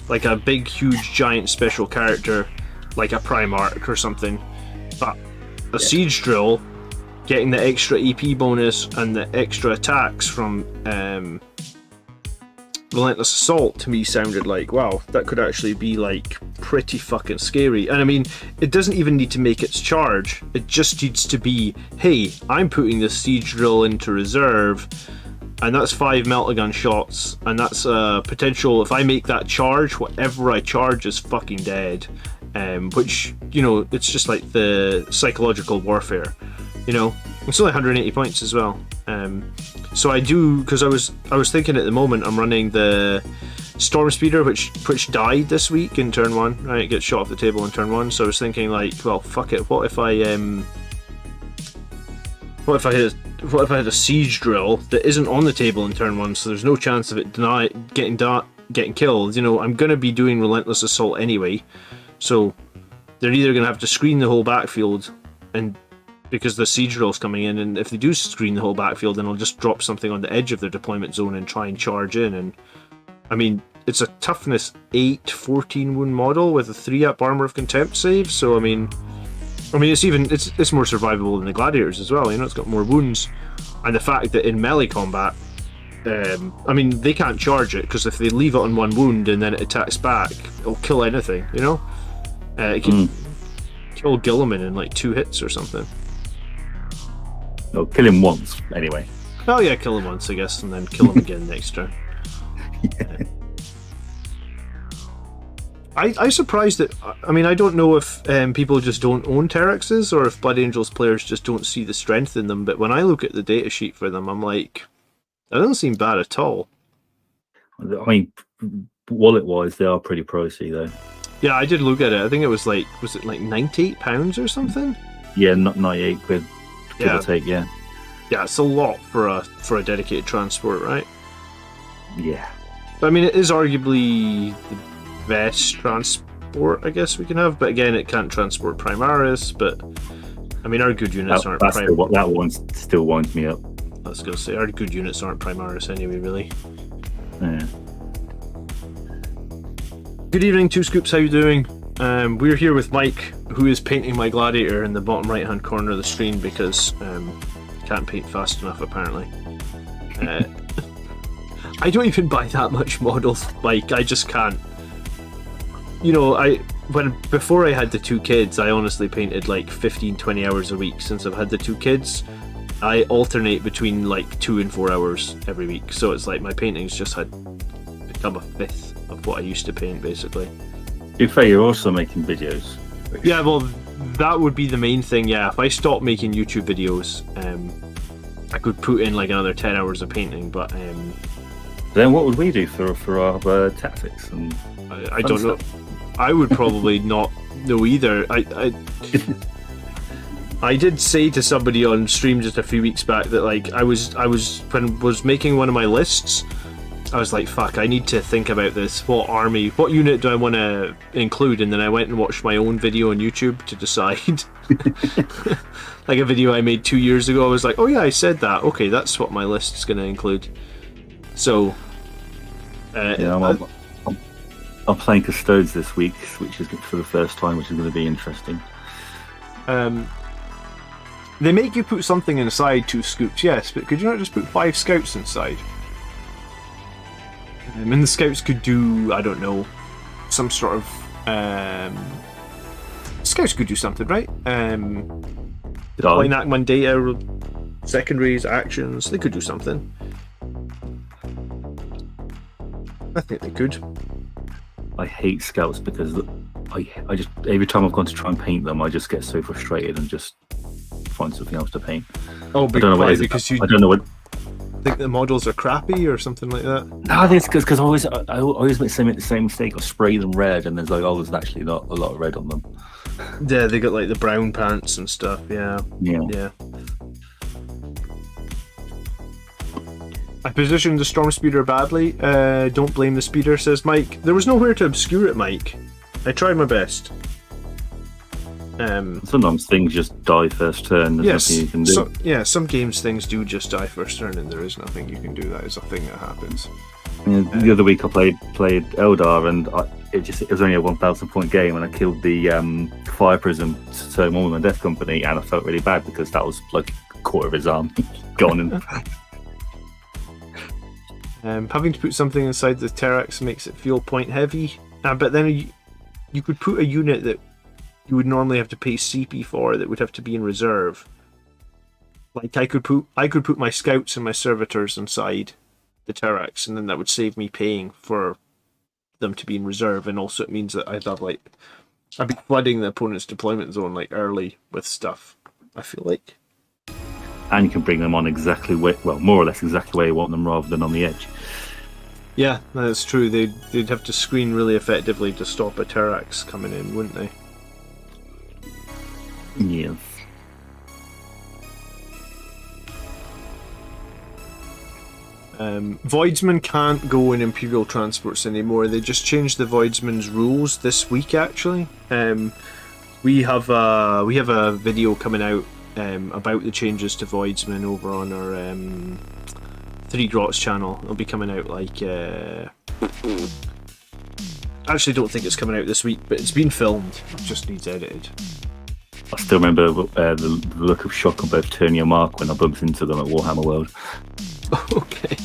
like a big, huge, giant special character like a Primarch or something, but a Siege Drill, getting the extra EP bonus and the extra attacks from Relentless Assault to me sounded like, wow, that could actually be like pretty fucking scary. And I mean, it doesn't even need to make its charge, it just needs to be, hey, I'm putting the Siege Drill into reserve, and that's 5 melta-gun shots, and that's potential, if I make that charge, whatever I charge is fucking dead. Which, you know, it's just like the psychological warfare, you know. It's only 180 points as well. So I do, because I was thinking at the moment I'm running the Storm Speeder, which died this week in turn 1, right? It gets shot off the table in turn 1. So I was thinking like, well, fuck it. What if I had a Siege Drill that isn't on the table in turn 1, so there's no chance of it getting killed. You know, I'm gonna be doing Relentless Assault anyway, so they're either gonna have to screen the whole backfield, and because the Siege Drill's coming in, and if they do screen the whole backfield, then I'll just drop something on the edge of their deployment zone and try and charge in. And I mean, it's a toughness 8 14 wound model with a 3-up Armor of Contempt save, so I mean it's more survivable than the Gladiators as well, you know. It's got more wounds, and the fact that in melee combat, I mean, they can't charge it, because if they leave it on 1 wound and then it attacks back, it'll kill anything, you know. It can kill Gilliman in like 2 hits or something. No, kill him once anyway. Oh yeah, kill him once, I guess, and then kill him again next turn. Yeah. I'm surprised that, I mean, I don't know if people just don't own Terraxes, or if Blood Angels players just don't see the strength in them, but when I look at the datasheet for them, I'm like, that doesn't seem bad at all. I mean, wallet-wise, they are pretty pricey though. Yeah, I did look at it. I think it was like £98 or something? Yeah, not 98 quid, give or take, yeah. Yeah, it's a lot for a dedicated transport, right? Yeah. But I mean, it is arguably the best transport, I guess, we can have, but again, it can't transport Primaris, but I mean, our good units aren't Primaris. That one still winds me up. I was going to say, our good units aren't Primaris anyway, really. Yeah. Good evening, Two Scoops, how you doing? We're here with Mike, who is painting my Gladiator in the bottom right hand corner of the screen because can't paint fast enough, apparently. I don't even buy that much models, Mike, I just can't. before I had the two kids, I honestly painted like 15-20 hours a week. Since I've had the two kids, I alternate between like 2 and 4 hours every week. So it's like my paintings just had become a fifth of what I used to paint, basically. In fact, you're also making videos. Yeah, well, that would be the main thing. Yeah, if I stopped making YouTube videos, I could put in like another 10 hours of painting. But then what would we do for our tactics? And I don't know. I would probably not know either. I did say to somebody on stream just a few weeks back that like I was making one of my lists, I was like, fuck, I need to think about this. What unit do I want to include? And then I went and watched my own video on YouTube to decide. Like a video I made 2 years ago, I was like, oh yeah, I said that. Okay, that's what my list's going to include. So, I'm playing Custodes this week, which is for the first time, which is going to be interesting. They make you put something inside 2 scoops, yes, but could you not just put 5 scouts inside? And the scouts could do, I don't know, some sort of... scouts could do something, right? Like Ackman data, secondaries, actions, they could do something. I think they could. I hate scouts because I just every time I've gone to try and paint them, I just get so frustrated and just find something else to paint. Oh, I don't know what it is. Because you I don't know what. Think the models are crappy or something like that. No, I think it's because I always make the same mistake. I spray them red, and there's like, there's actually not a lot of red on them. Yeah, they got like the brown pants and stuff. Yeah. I positioned the storm speeder badly. Don't blame the speeder, says Mike. There was nowhere to obscure it, Mike. I tried my best. Sometimes things just die first turn. There's nothing you can do. Some games things do just die first turn, and there is nothing you can do. That is a thing that happens. The other week I played Eldar, and it was only a 1,000 point game, and I killed the fire prism to more than Death Company, and I felt really bad because that was like a quarter of his arm gone in. Having to put something inside the Terrax makes it feel point heavy, but then you could put a unit that you would normally have to pay CP for that would have to be in reserve. Like I could put my scouts and my servitors inside the Terrax, and then that would save me paying for them to be in reserve, and also it means that I'd be flooding the opponent's deployment zone like early with stuff, I feel like. And you can bring them on more or less exactly where you want them rather than on the edge. Yeah, that's true. They'd have to screen really effectively to stop a Terrax coming in, wouldn't they? Yes. Voidsmen can't go in Imperial transports anymore. They just changed the Voidsman's rules this week, actually. We have a video coming out about the changes to Voidsman over on our 3 Grots channel. It'll be coming out like... actually don't think it's coming out this week, but it's been filmed. It just needs edited. I still remember the look of shock on both Tony and Mark when I bumped into them at Warhammer World. Okay.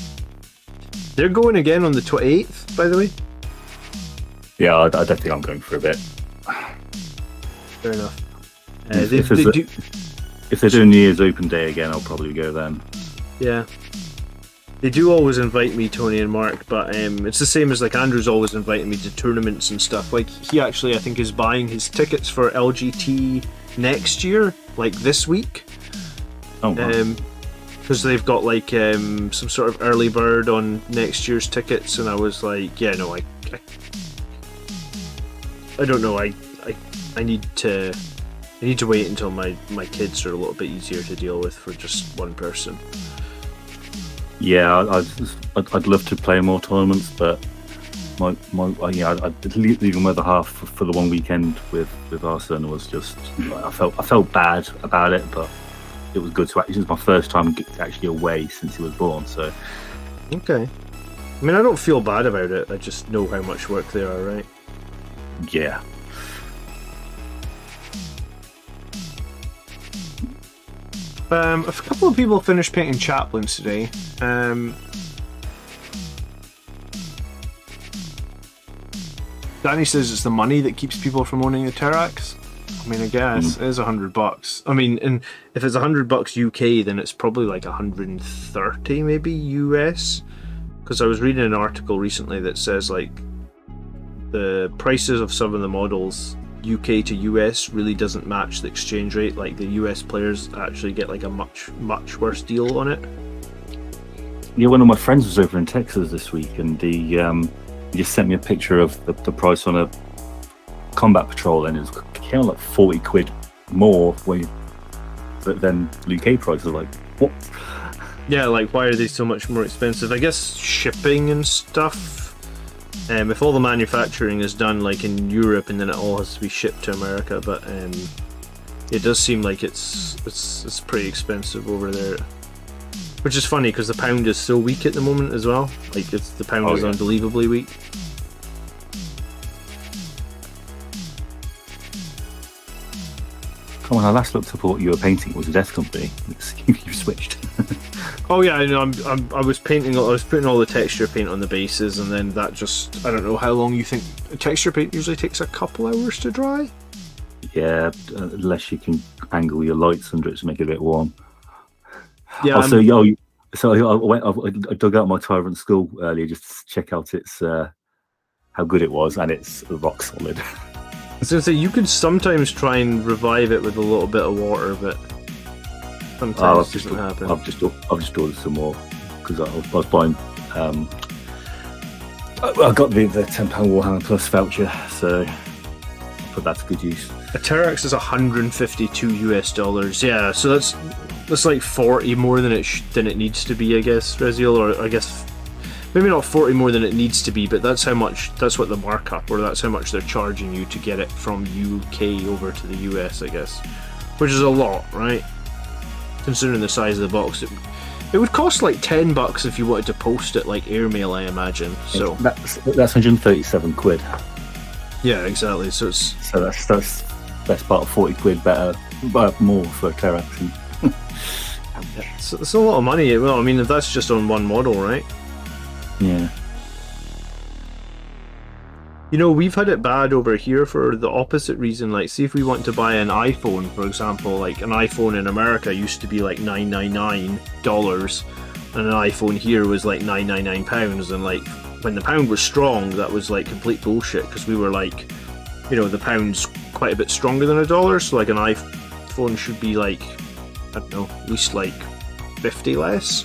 They're going again on the 28th, by the way? Yeah, I don't think I'm going for a bit. Fair enough. If they're doing New Year's Open Day again, I'll probably go then. Yeah. They do always invite me, Tony and Mark, but it's the same as like Andrew's always inviting me to tournaments and stuff. Like he actually, I think, is buying his tickets for LGT next year, like this week. Oh, wow. Because they've got like some sort of early bird on next year's tickets, and I was like, yeah, no, I don't know. I need to wait until my kids are a little bit easier to deal with for just one person. Yeah, I'd love to play more tournaments, but I'd leave my other half for the one weekend with our son was just I felt bad about it, but it was good to actually. It was my first time actually away since he was born, so. Okay. I mean, I don't feel bad about it. I just know how much work they are, right? Yeah. A couple of people finished painting chaplains today. Danny says it's the money that keeps people from owning the Terax. I mean, I guess it is $100. I mean, and if it's $100 UK, then it's probably like 130 maybe US. Because I was reading an article recently that says like the prices of some of the models UK to US really doesn't match the exchange rate. Like the US players actually get like a much worse deal on it. Yeah, one of my friends was over in Texas this week, and he just sent me a picture of the price on a combat patrol, and it was like 40 quid more than UK prices. Like, what? Yeah, like why are they so much more expensive? I guess shipping and stuff. If all the manufacturing is done like in Europe and then it all has to be shipped to America, but it does seem like it's pretty expensive over there. Which is funny because the pound is so weak at the moment as well. Like the pound is unbelievably weak. When I last looked up at what you were painting, it was a death company. You've switched. Oh yeah, I know. I was painting. I was putting all the texture paint on the bases, and then that just—I don't know how long you think texture paint usually takes. A couple hours to dry. Yeah, unless you can angle your lights under it to make it a bit warm. Yeah. Also, I dug out my Tyrant Skull earlier just to check out its how good it was, and it's rock solid. I was going to say, you could sometimes try and revive it with a little bit of water, but sometimes it doesn't happen. I've just ordered some more because I was buying. I got the £10 Warhammer Plus voucher, so I put that to good use. A Terax is $152 US. Yeah, so that's like 40 more than it needs to be, I guess, Reziel, or I guess. Maybe not 40 more than it needs to be, but that's what the markup, or that's how much they're charging you to get it from UK over to the US, I guess. Which is a lot, right? Considering the size of the box. It would cost like $10 if you wanted to post it like airmail, I imagine. So that's 137 quid. Yeah, exactly. So that's best part of 40 quid better, more for a Terax. So it's a lot of money. Well, I mean, if that's just on one model, right? Yeah. You know, we've had it bad over here for the opposite reason. Like, see if we want to buy an iPhone, for example, like an iPhone in America used to be like $999, and an iPhone here was like £999. And like, when the pound was strong, that was like complete bullshit, because we were like, you know, the pound's quite a bit stronger than a dollar, so like an iPhone should be like, I don't know, at least like 50 less.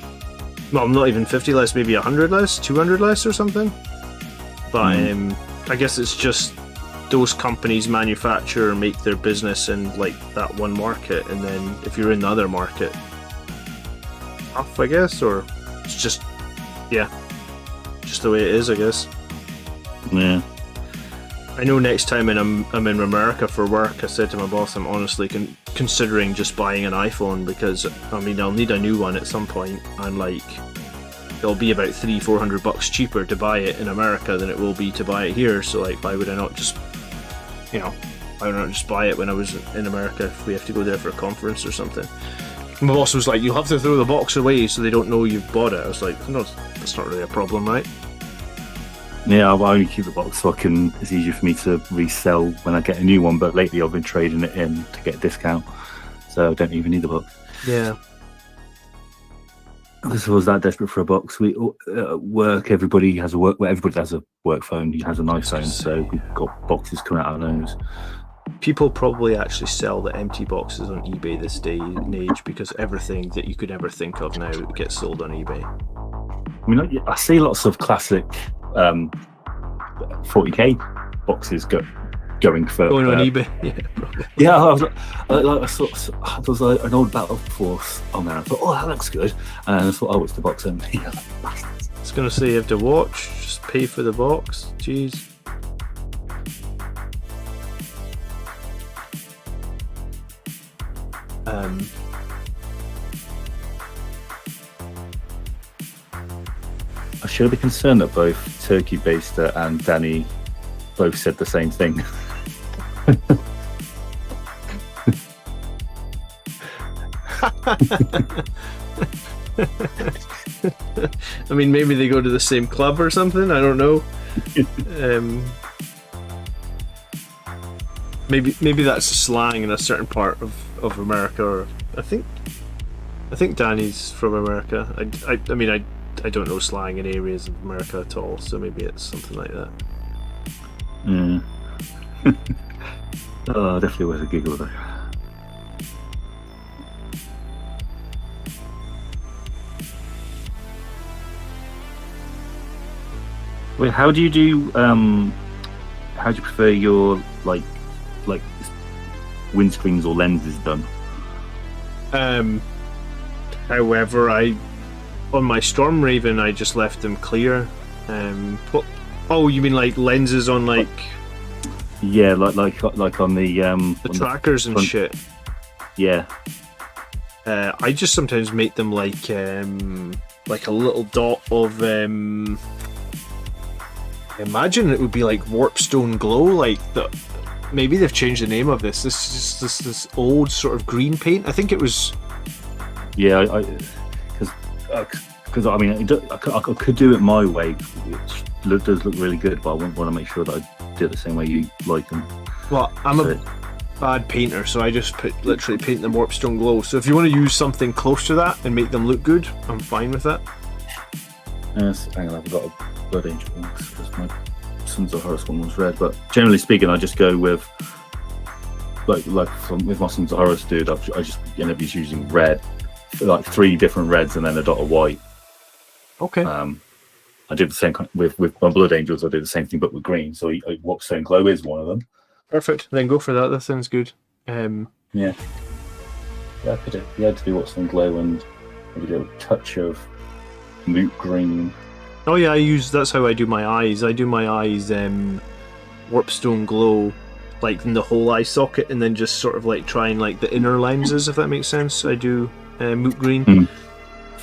Well, not even 50 less, maybe 100 less, 200 less or something. But I guess it's just those companies manufacture and make their business in like that one market, and then if you're in the other market, tough, I guess, or it's just, yeah, just the way it is, I guess. Yeah. I know next time I'm in America for work, I said to my boss, I'm honestly considering just buying an iPhone, because I mean, I'll need a new one at some point, and like it'll be about $300-400 cheaper to buy it in America than it will be to buy it here. So like, why would I not just, you know, why would I not just buy it when I was in America if we have to go there for a conference or something? My boss was like, you'll have to throw the box away so they don't know you've bought it. I was like, no, that's not really a problem, right? Yeah, I only keep the box so it's easier for me to resell when I get a new one, but lately I've been trading it in to get a discount, so I don't even need the box. Yeah. This was that desperate for a box. We work. Everybody has a work phone. He has an iPhone, so we've got boxes coming out of those. People probably actually sell the empty boxes on eBay this day and age, because everything that you could ever think of now gets sold on eBay. I mean, I see lots of classic 40k boxes going for going on eBay. Yeah, probably. Yeah, I was like an old Battle Force on there. I thought, oh, that looks good, and I thought, oh, it's the box empty. Bastards. It's gonna say you have to watch, just pay for the box. Jeez. I should be concerned that both Turkey Baster and Danny both said the same thing. I mean, maybe they go to the same club or something. I don't know. maybe that's a slang in a certain part of America. Or I think Danny's from America. I mean I don't know slang in areas of America at all, so maybe it's something like that. Oh, definitely worth a giggle though. Wait, how do you prefer your like windscreens or lenses done? However, on my Storm Raven I just left them clear. Oh, you mean like lenses on like? Yeah, like on the trackers and shit. Yeah. I just sometimes make them like a little dot of imagine it would be like Warpstone Glow, like the. Maybe they've changed the name of this. This is this old sort of green paint. I think it was. Yeah, because I mean, I could do it my way. It does look really good, but I want to make sure that I do it the same way you like them. Well, I'm a bad painter, so I just literally paint them Warpstone Glow. So if you want to use something close to that and make them look good, I'm fine with that. Yes, hang on, I've got a Blood Angel one because my Sons of Horus one was red, but generally speaking, I just go with with my Sons of Horus dude. I just end up using red, like 3 different reds and then a dot of white. Okay. I did the same with my Blood Angels. I did the same thing, but with green. So Warpstone Glow is one of them. Perfect. Then go for that. That sounds good. Yeah, I could do. You had to do Warpstone Glow and maybe a little touch of Moot Green. Oh yeah, that's how I do my eyes. I do my eyes Warpstone Glow, like in the whole eye socket, and then just sort of like trying like the inner lenses, if that makes sense. I do Moot Green,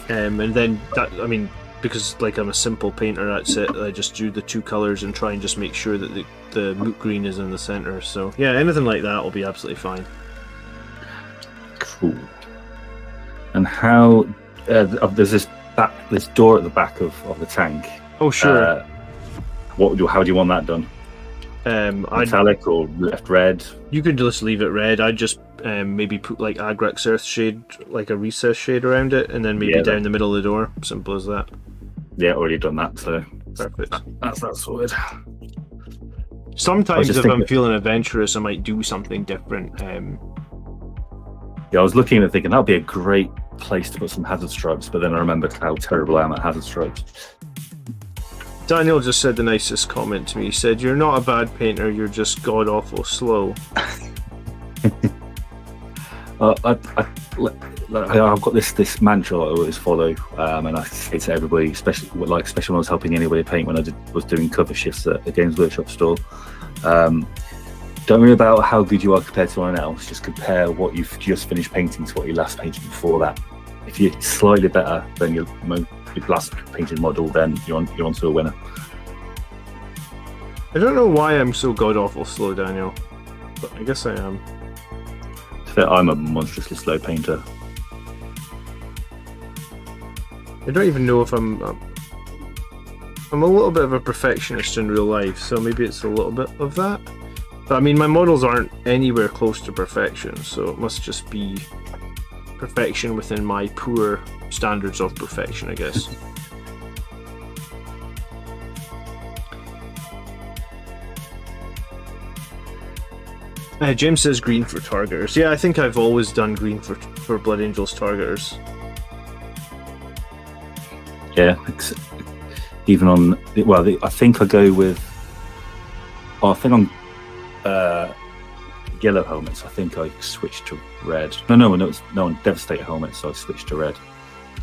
and then that. I mean, because like I'm a simple painter, that's it. I just do the 2 colors and try and just make sure that the Moot Green is in the center. So yeah, anything like that will be absolutely fine. Cool. And how there's this door at the back of the tank. Oh sure. How do you want that done? Metallic or left red? You could just leave it red. I'd just maybe put like Agrax Earthshade, like a recess shade around it, and then maybe down the middle of the door. Simple as that. Yeah, already done that, so perfect. That's sorted. Sometimes if I'm feeling adventurous, I might do something different. Yeah, I was looking and thinking that'd be a great place to put some hazard stripes, but then I remembered how terrible I am at hazard stripes. Daniel just said the nicest comment to me. He said, "You're not a bad painter, you're just god-awful slow." I've got this mantra I always follow, and I say to everybody, especially when I was helping anybody paint when I was doing cover shifts at a Games Workshop store. Don't worry about how good you are compared to anyone else. Just compare what you've just finished painting to what you last painted before that. If you're slightly better than your last painted model, then you're on to a winner. I don't know why I'm so god-awful slow, Daniel, but I guess I am. I'm a monstrously slow painter. I don't even know if I'm a little bit of a perfectionist in real life, so maybe it's a little bit of that. But I mean, my models aren't anywhere close to perfection, so it must just be perfection within my poor standards of perfection, I guess. James says green for targeters. Yeah, I think I've always done green for Blood Angels targeters. Yeah, even on I think I go with. Oh, I think on yellow helmets, I think I switched to red. No, on Devastator helmets, so I switched to red.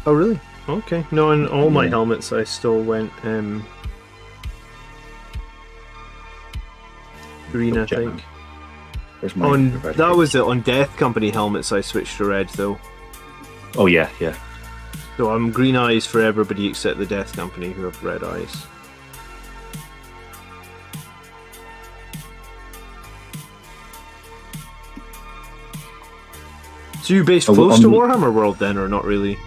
Oh, really? Okay. No, on all my helmets, I still went green, I think. That was it. On Death Company helmets, I switched to red, though. Oh, yeah. So I'm green eyes for everybody except the Death Company, who have red eyes. So you based close to Warhammer World then, or not really?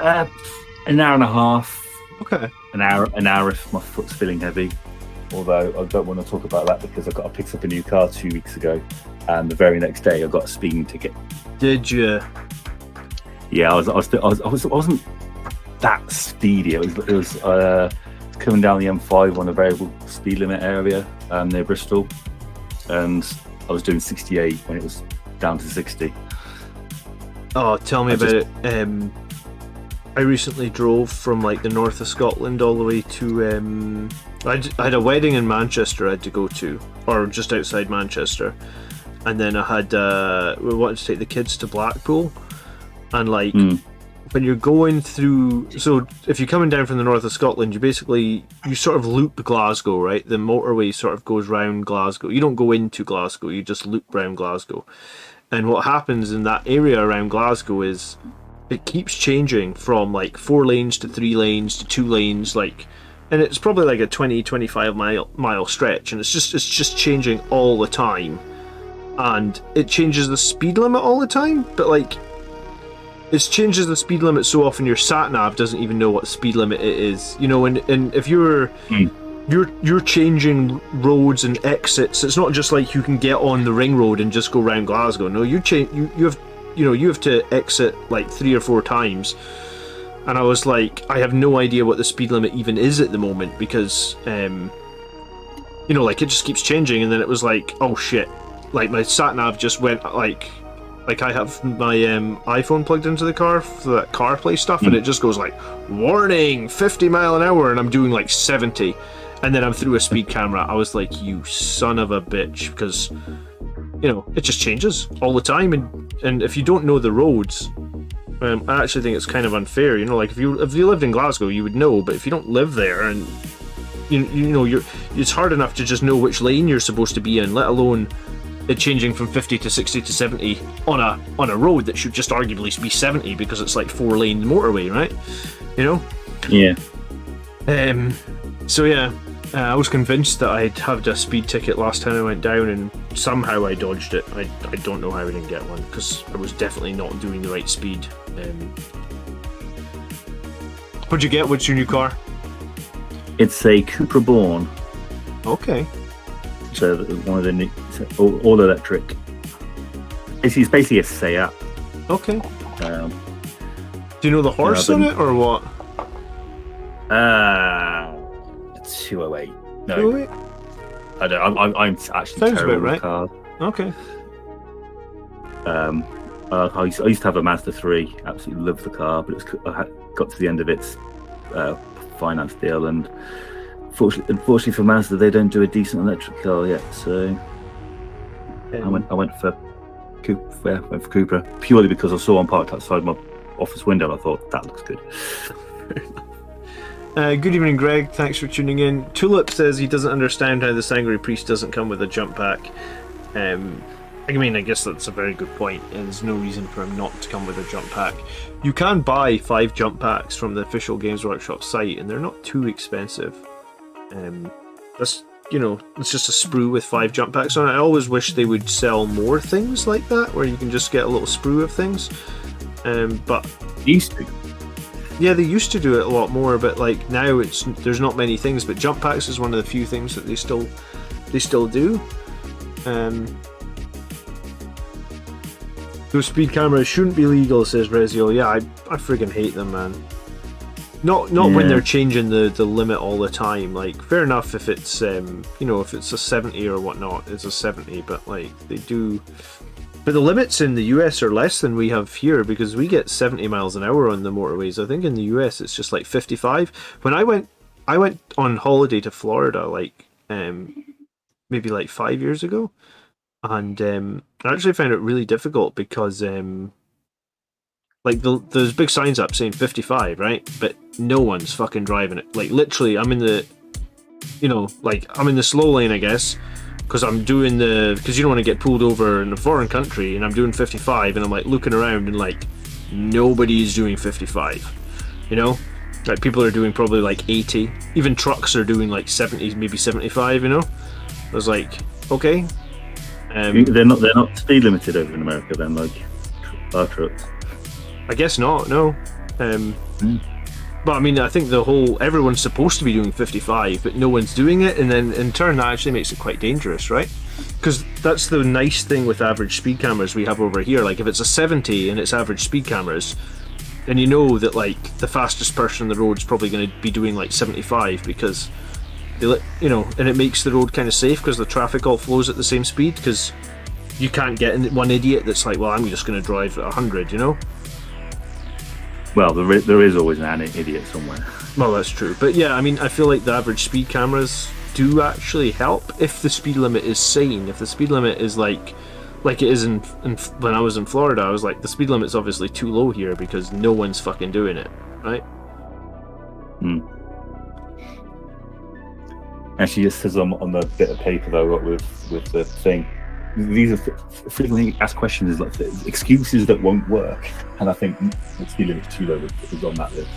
An hour and a half. Okay. An hour if my foot's feeling heavy. although I don't want to talk about that because I picked up a new car 2 weeks ago, and the very next day I got a speeding ticket. Did you? Yeah, I wasn't that speedy. It was coming down the M5 on a variable speed limit area near Bristol, and I was doing 68 when it was down to 60. Oh, tell me about it. I recently drove from like the north of Scotland all the way to. I had a wedding in Manchester I had to go to, or just outside Manchester, and then I had we wanted to take the kids to Blackpool, and like when you're going through, so if you're coming down from the north of Scotland, you sort of loop Glasgow, right? The motorway sort of goes round Glasgow. You don't go into Glasgow, you just loop round Glasgow. And what happens in that area around Glasgow is it keeps changing from like 4 lanes to 3 lanes to 2 lanes, like, and it's probably like a 20-25 mile stretch, and it's just changing all the time, and it changes the speed limit all the time, but like it changes the speed limit so often your sat nav doesn't even know what speed limit it is, you know. And if you're changing roads and exits, it's not just like you can get on the ring road and just go round Glasgow. No, you have to exit like 3 or 4 times. And I was like, I have no idea what the speed limit even is at the moment, because like it just keeps changing. And then it was like, oh shit, like my sat nav just went like I have my iPhone plugged into the car for that CarPlay stuff, and it just goes like, warning, 50 mile an hour, and I'm doing like 70, and then I'm through a speed camera. I was like, you son of a bitch, because it just changes all the time, and if you don't know the roads, I actually think it's kind of unfair. Like if you lived in Glasgow, you would know, but if you don't live there, and it's hard enough to just know which lane you're supposed to be in, let alone it changing from 50 to 60 to 70 on a road that should just arguably be 70 because it's like 4 lane motorway, right? Yeah. So yeah, I was convinced that I'd had a speed ticket last time I went down, and somehow I dodged it. I don't know how I didn't get one, because I was definitely not doing the right speed. What'd you get? What's your new car? It's a Cupra Born. Okay. So one of the new, all electric. It's basically a Seat. Okay. Do you know the horse in it or what? 208. No, 208? I don't. I'm actually Sounds terrible about right. with cars. Okay. I used to have a Mazda 3. Absolutely loved the car, but got to the end of its finance deal, and unfortunately for Mazda, they don't do a decent electric car yet. So I went for Cupra purely because I saw one parked outside my office window, and I thought that looks good. Good evening, Greg. Thanks for tuning in. Tulip says he doesn't understand how the Sangre Priest doesn't come with a jump pack. I guess that's a very good point. There's no reason for him not to come with a jump pack. You can buy 5 jump packs from the official Games Workshop site, and they're not too expensive. It's just a sprue with 5 jump packs on it. I always wish they would sell more things like that, where you can just get a little sprue of things. But Used to. Yeah, they used to do it a lot more, but like now there's not many things. But jump packs is one of the few things that they still do. Those speed cameras shouldn't be legal, says Rezio. Yeah, I friggin' hate them, man. Not when they're changing the limit all the time. Like, fair enough if it's if it's a 70 or whatnot, it's a 70. But like they do. But the limits in the US are less than we have here, because we get 70 miles an hour on the motorways. I think in the US it's just like 55. When I went on holiday to Florida, like maybe like 5 years ago, and I actually found it really difficult because like there's big signs up saying 55, right? But no one's fucking driving it. Like literally, I'm in the I'm in the slow lane, I guess. Because because you don't want to get pulled over in a foreign country, and I'm doing 55, and I'm like looking around, and like nobody's doing 55, like people are doing probably like 80, even trucks are doing like 70, maybe 75, I was like, okay. They're not speed limited over in America then, like our trucks. I guess not, no. But But I mean, I think everyone's supposed to be doing 55, but no one's doing it, and then in turn that actually makes it quite dangerous, right? Because that's the nice thing with average speed cameras we have over here. Like if it's a 70 and it's average speed cameras, then you know that like the fastest person on the road is probably going to be doing like 75 because and it makes the road kind of safe because the traffic all flows at the same speed, because you can't get one idiot that's like, well, I'm just going to drive at 100, you know? Well, there is always an idiot somewhere. Well, that's true. But yeah, I mean, I feel like the average speed cameras do actually help if the speed limit is sane. If the speed limit is like it is in when I was in Florida, I was like, the speed limit's obviously too low here because no one's fucking doing it, right? Actually, it says on the bit of paper that I got with the thing, these are frequently asked questions, like excuses that won't work, and I think the speed limit's too low is on that list.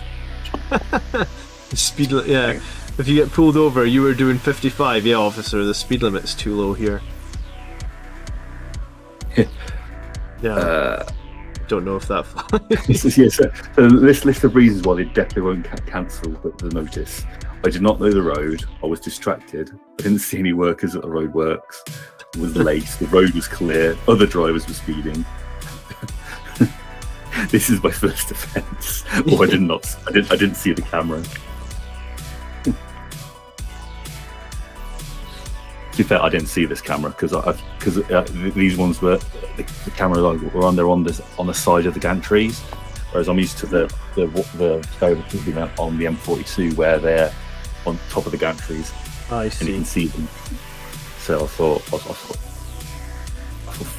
Yeah. If you get pulled over, you were doing 55. Yeah, officer, the speed limit's too low here. Yeah. Don't know if that flies. So this list of reasons why they definitely won't cancel the notice. I did not know the road. I was distracted. I didn't see any workers at the road works. I was late. The road was clear. Other drivers were speeding. This is my first offence. Or I didn't see the camera. To be fair, I didn't see this camera because these ones were the cameras were on the side of the gantries, whereas I'm used to the on the M42 where they're on top of the gantries. I see. And you can see them. So I thought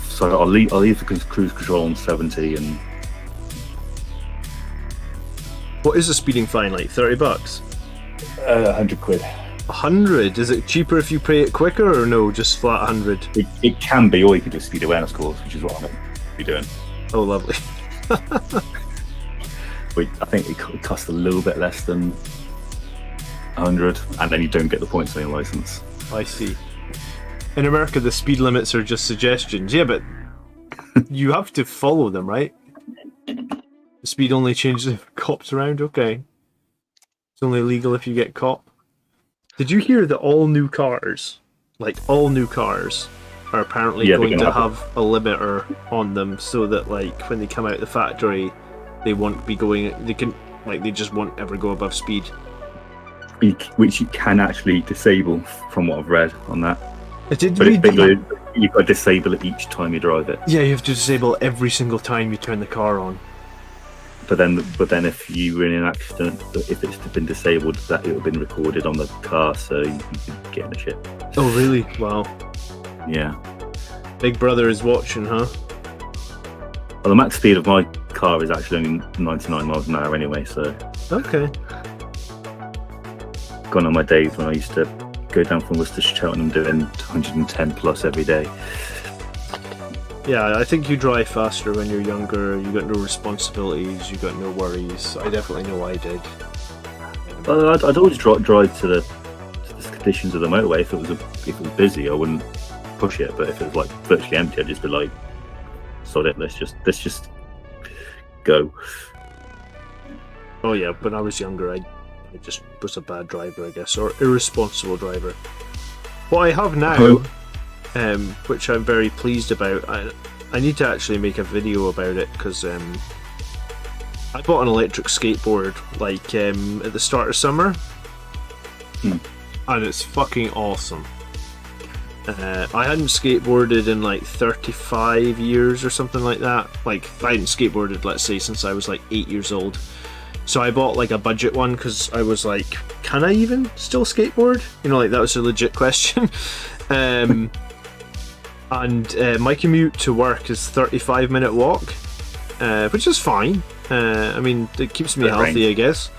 so I'll leave the cruise control on 70 and. What is a speeding fine like? $30? £100. 100? Is it cheaper if you pay it quicker, or no, just flat 100? It can be, or you can do a speed awareness course, which is what I'm going to be doing. Oh, lovely. I think it costs a little bit less than 100, and then you don't get the points on your license. I see. In America, the speed limits are just suggestions. Yeah, but you have to follow them, right? The speed only changes if cops around. Okay, it's only illegal if you get caught. Did you hear that all new cars, are apparently going to have a limiter on them, so that like when they come out of the factory, they won't be going. They just won't ever go above speed. Which you can actually disable, from what I've read on that. You've got to disable it each time you drive it. Yeah, you have to disable it every single time you turn the car on. But then if you were in an accident, if it's been disabled, that it would have been recorded on the car, so you could get in the shit. Oh really? Wow. Yeah. Big Brother is watching, huh? Well, the max speed of my car is actually only 99 miles an hour anyway, so. Okay. Gone on my days when I used to go down from Worcester to Cheltenham doing 110 plus every day. Yeah, I think you drive faster when you're younger. You got no responsibilities. You got no worries. I definitely know I did. I'd always drive to the conditions of the motorway. If it was busy, I wouldn't push it. But if it was like virtually empty, I'd just be like, "Sod it, let's just go." Oh yeah, when I was younger, I just was a bad driver, I guess, or irresponsible driver. What I have now. Which I'm very pleased about. I need to actually make a video about it because I bought an electric skateboard at the start of summer, and it's fucking awesome. I hadn't skateboarded in like 35 years or something like that. Like I hadn't skateboarded, let's say, since I was like 8 years old. So I bought like a budget one because I was like, can I even still skateboard? You know, like that was a legit question. And my commute to work is 35-minute walk, which is fine. I mean, it keeps me healthy, I guess.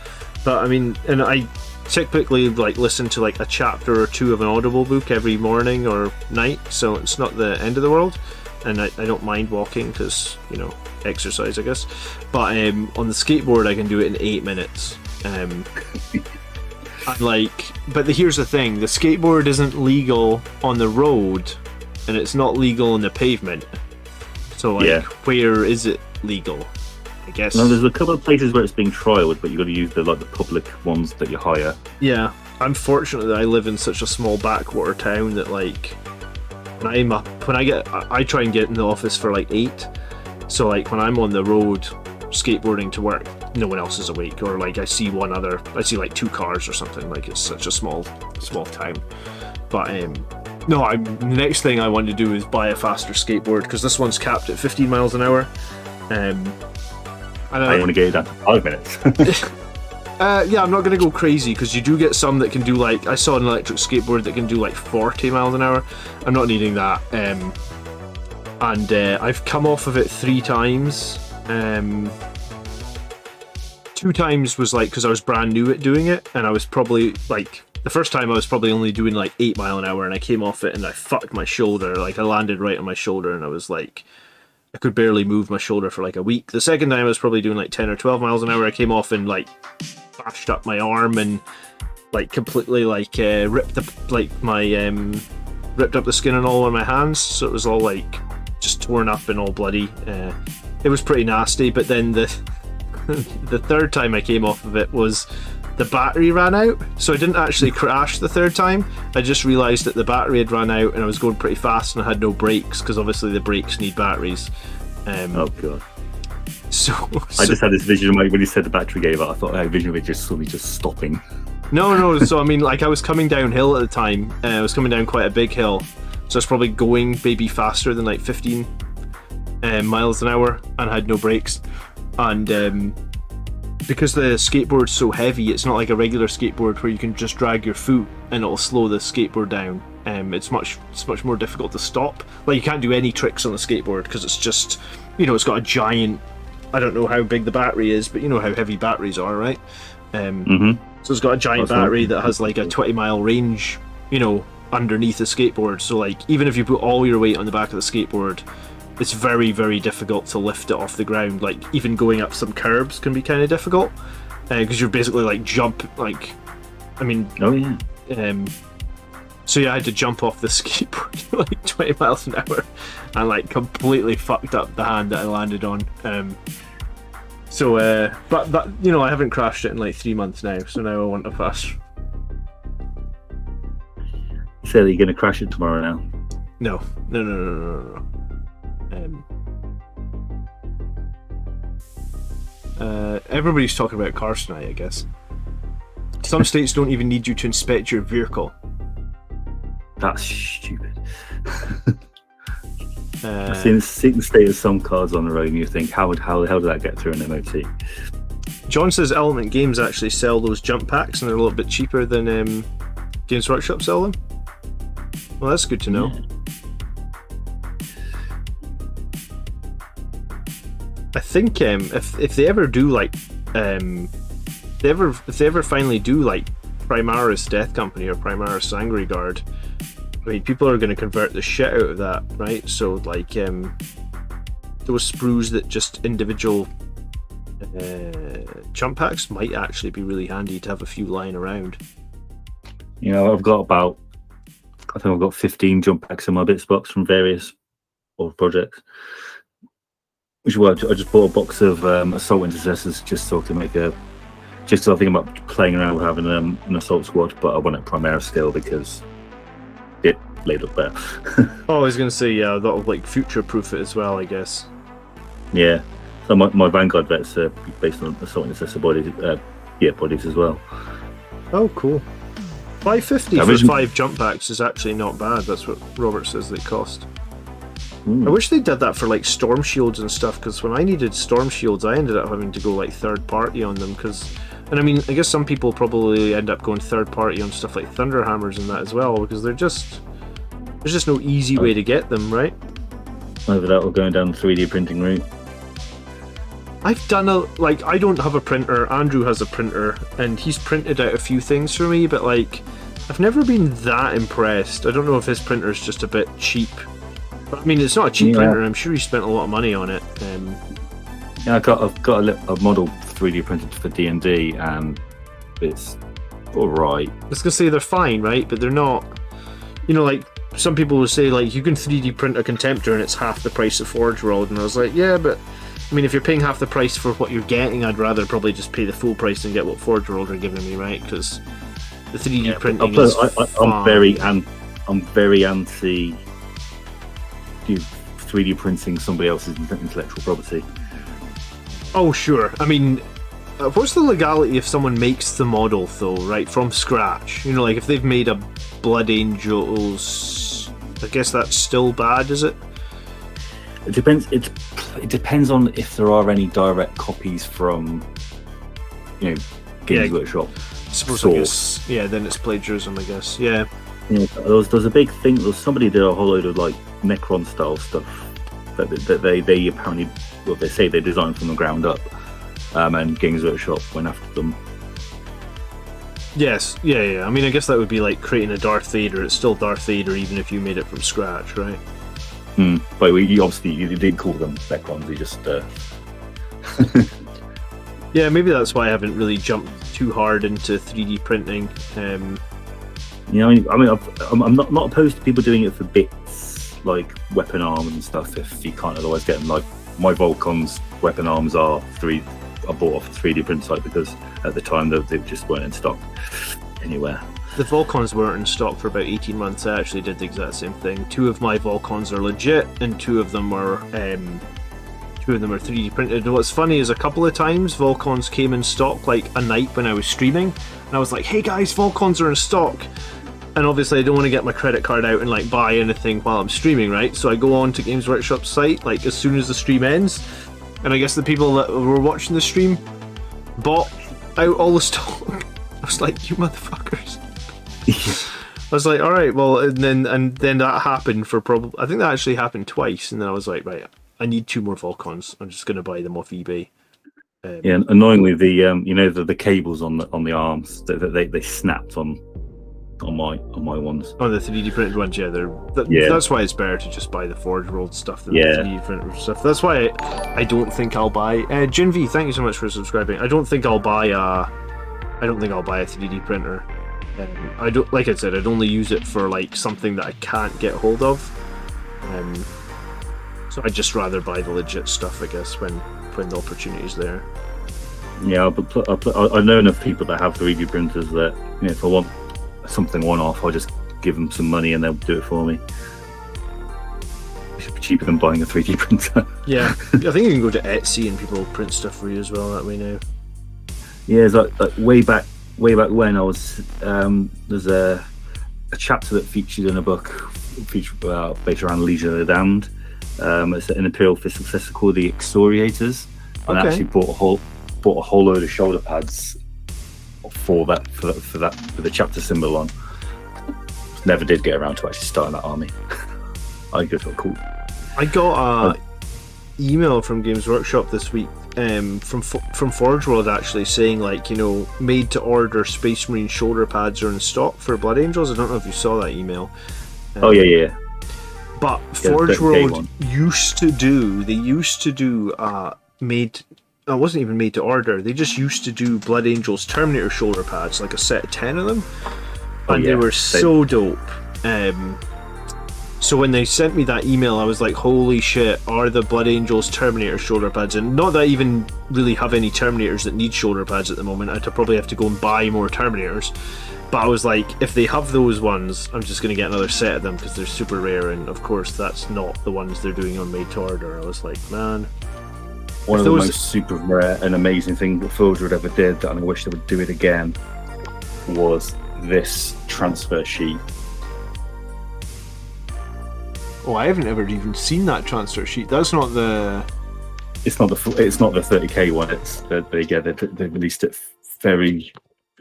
But I mean, and I typically like listen to like a chapter or two of an Audiobook every morning or night, so it's not the end of the world. And I don't mind walking because, you know, exercise, I guess. But on the skateboard, I can do it in 8 minutes. And here's the thing: the skateboard isn't legal on the road. And it's not legal on the pavement. So, where is it legal? I guess. No, there's a couple of places where it's being trialed, but you've got to use the public ones that you hire. Yeah, I'm fortunate that I live in such a small backwater town that like I try and get in the office for like 8. So like when I'm on the road skateboarding to work, no one else is awake, or like I see like 2 cars or something. Like it's such a small town. But the next thing I want to do is buy a faster skateboard, because this one's capped at 15 miles an hour. I want to get it down to 5 minutes. Yeah, I'm not going to go crazy, because you do get some that can do like, I saw an electric skateboard that can do like 40 miles an hour. I'm not needing that. I've come off of it 3 times. 2 times was like because I was brand new at doing it, and I was probably like, the first time I was probably only doing like 8 mile an hour, and I came off it and I fucked my shoulder. Like I landed right on my shoulder, and I was like, I could barely move my shoulder for like a week. The second time I was probably doing like 10 or 12 miles an hour. I came off and like bashed up my arm and like completely like ripped up the skin and all on my hands. So it was all like just torn up and all bloody. It was pretty nasty. But then the third time I came off of it was the battery ran out. So I didn't actually crash the third time. I just realised that the battery had run out, and I was going pretty fast, and I had no brakes, because obviously the brakes need batteries. Oh god. So I just had this vision when you said the battery gave up. I thought I had a vision of it just suddenly just stopping. No. So I mean, like I was coming downhill at the time. I was coming down quite a big hill, so I was probably going maybe faster than like 15 miles an hour, and I had no brakes. And because the skateboard's so heavy, it's not like a regular skateboard where you can just drag your foot and it'll slow the skateboard down. It's much more difficult to stop. Like you can't do any tricks on the skateboard because it's just, it's got a giant, I don't know how big the battery is, but you know how heavy batteries are, right? So it's got a giant battery that has like a 20-mile range, underneath the skateboard. So like even if you put all your weight on the back of the skateboard, it's very, very difficult to lift it off the ground. Like even going up some curbs can be kind of difficult, because you're basically like so yeah, I had to jump off the skateboard like 20 miles an hour and like completely fucked up the hand that I landed on. But I haven't crashed it in like 3 months now, so now I want a faster. You said that you're going to crash it tomorrow now? No. Everybody's talking about cars tonight, I guess. Some states don't even need you to inspect your vehicle. That's stupid. I've seen the state of some cars on the road, and you think, how the hell did that get through an MOT? John says Element Games actually sell those jump packs, and they're a little bit cheaper than Games Workshop sell them. Well, that's good to know. Yeah. I think if they ever do like if they ever finally do like Primaris Death Company or Primaris Angry Guard, I mean people are going to convert the shit out of that, right? So like those sprues that just individual jump packs might actually be really handy to have a few lying around. I've got 15 jump packs in my bits box from various old projects. Which is why I just bought a box of assault intercessors just so I can just so I think about playing around with having an assault squad, but I want it Primaris scale because it laid up better. I was going to say, yeah, that'll like future-proof it as well, I guess. Yeah, so my Vanguard vets are based on assault intercessor bodies as well. Oh, cool. $550 for 5 jump packs is actually not bad. That's what Robert says they cost. I wish they did that for like storm shields and stuff, because when I needed storm shields I ended up having to go like third party on them, and I mean I guess some people probably end up going third party on stuff like thunder hammers and that as well, because there's just no easy way to get them, right? Either that or going down the 3D printing route. I've done I don't have a printer, Andrew has a printer and he's printed out a few things for me, but like I've never been that impressed. I don't know if his printer's just a bit cheap. I mean, it's not a cheap printer. I'm sure he spent a lot of money on it. I've got a model 3D printed for D&D, and it's all right. I was gonna say they're fine, right? But they're not. Like some people will say, like you can 3D print a Contemptor and it's half the price of Forge World, and I was like, yeah, but I mean, if you're paying half the price for what you're getting, I'd rather probably just pay the full price and get what Forge World are giving me, right? Because the 3D printing is I'm very anti 3D printing somebody else's intellectual property. Oh, sure. I mean, what's the legality if someone makes the model, though, right, from scratch? You know, like if they've made a Blood Angels, I guess that's still bad, is it? It depends. It depends on if there are any direct copies from, Games Workshop source. Then it's plagiarism, I guess. Yeah. There's a big thing. Somebody did a whole load of like Necron style stuff that they apparently, well, they say they designed from the ground up, and Games Workshop went after them. Yes. Yeah. I mean, I guess that would be like creating a Darth Vader. It's still Darth Vader, even if you made it from scratch, right? But you did call them Necrons. You just yeah, maybe that's why I haven't really jumped too hard into 3D printing. I'm not opposed to people doing it for bits like weapon arms and stuff if you can't otherwise get them. Like my Volcon's weapon arms are bought off a 3D print site because at the time they just weren't in stock anywhere. The Volcons weren't in stock for about 18 months. I actually did the exact same thing. 2 of my Volcons are legit, and 2 of them were 3D printed. And what's funny is a couple of times Volcons came in stock like a night when I was streaming, and I was like, "Hey guys, Volcons are in stock." And obviously, I don't want to get my credit card out and like buy anything while I'm streaming, right? So I go on to Games Workshop's site like as soon as the stream ends, and I guess the people that were watching the stream bought out all the stock. I was like, "You motherfuckers." I was like, all right, well, and then that happened for probably, I think that actually happened twice, and then I was like, right, I need 2 more Volcons. I'm just going to buy them off eBay. Annoyingly, the cables on the arms they snapped on my ones. Oh, the 3D printed ones, yeah. That's why it's better to just buy the Forge World stuff than the 3D printed stuff. That's why I don't think I'll buy. Jin V, thank you so much for subscribing. I don't think I'll buy a 3D printer. I don't, like I said, I'd only use it for like something that I can't get hold of. So I'd just rather buy the legit stuff, I guess, when the opportunity's there. Yeah, but I know enough people that have 3D printers that if I want something one-off, I'll just give them some money and they'll do it for me. It should be cheaper than buying a 3D printer. Yeah, I think you can go to Etsy and people will print stuff for you as well that way now. Yeah, it's like way back when I was there's a chapter that featured in a book based around Legion of the Damned. It's an Imperial successor called the Excoriators, and I actually bought a whole load of shoulder pads for the chapter symbol on. Never did get around to actually starting that army. I just thought cool. I got a email from Games Workshop this week from Forge World actually saying made to order Space Marine shoulder pads are in stock for Blood Angels. I don't know if you saw that email. Yeah. But Forge World used to do made. It wasn't even made to order. They just used to do Blood Angels Terminator shoulder pads, like a set of 10 of them, and they were so dope. So when they sent me that email, I was like, holy shit, are the Blood Angels Terminator shoulder pads? And not that I even really have any Terminators that need shoulder pads at the moment. I'd probably have to go and buy more Terminators. But I was like, if they have those ones, I'm just going to get another set of them because they're super rare. And of course, that's not the ones they're doing on made to order. I was like, man. One of the most super rare and amazing things that Forge World ever did, and I wish they would do it again, was this transfer sheet. Oh, I haven't ever even seen that transfer sheet. That's not the. It's not the 30k one. It's they released it very.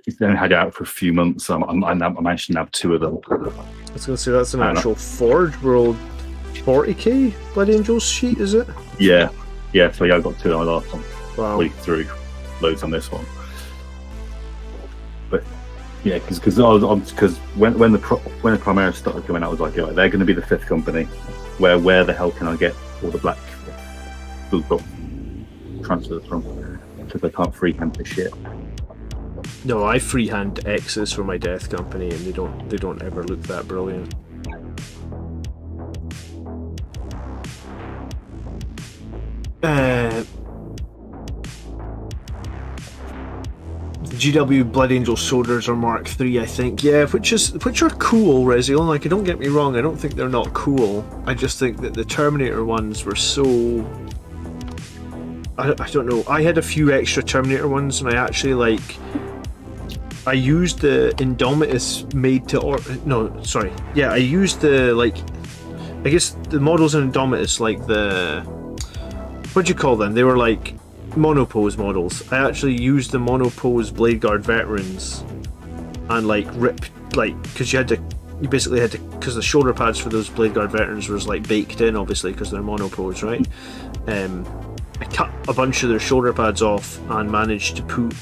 It's then had it out for a few months. I managed to nab 2 of them. I was going to say that's an actual Forge World 40k Blood Angels sheet, is it? Yeah. So I got 2 on my last one. Wow. We threw loads on this one. But yeah, because when the Primaris started coming out, I was like, they're going to be the 5th company. Where the hell can I get all the black blue transfers from? Because they can't freehand this shit. No, I freehand X's for my Death Company, and they don't ever look that brilliant. GW Blood Angel shoulders are Mark III, I think. Yeah, which are cool, Rezion. Like, don't get me wrong, I don't think they're not cool. I just think that the Terminator ones were so... I don't know. I had a few extra Terminator ones, and I actually, like... I used the Indomitus made to... I used the, like... I guess the models in Indomitus, like the... What do you call them? They were, like... monopose models. I actually used the monopose Blade Guard veterans and like because you basically had to, because the shoulder pads for those Blade Guard veterans was like baked in, obviously, because they're monopose, right? I cut a bunch of their shoulder pads off and managed to put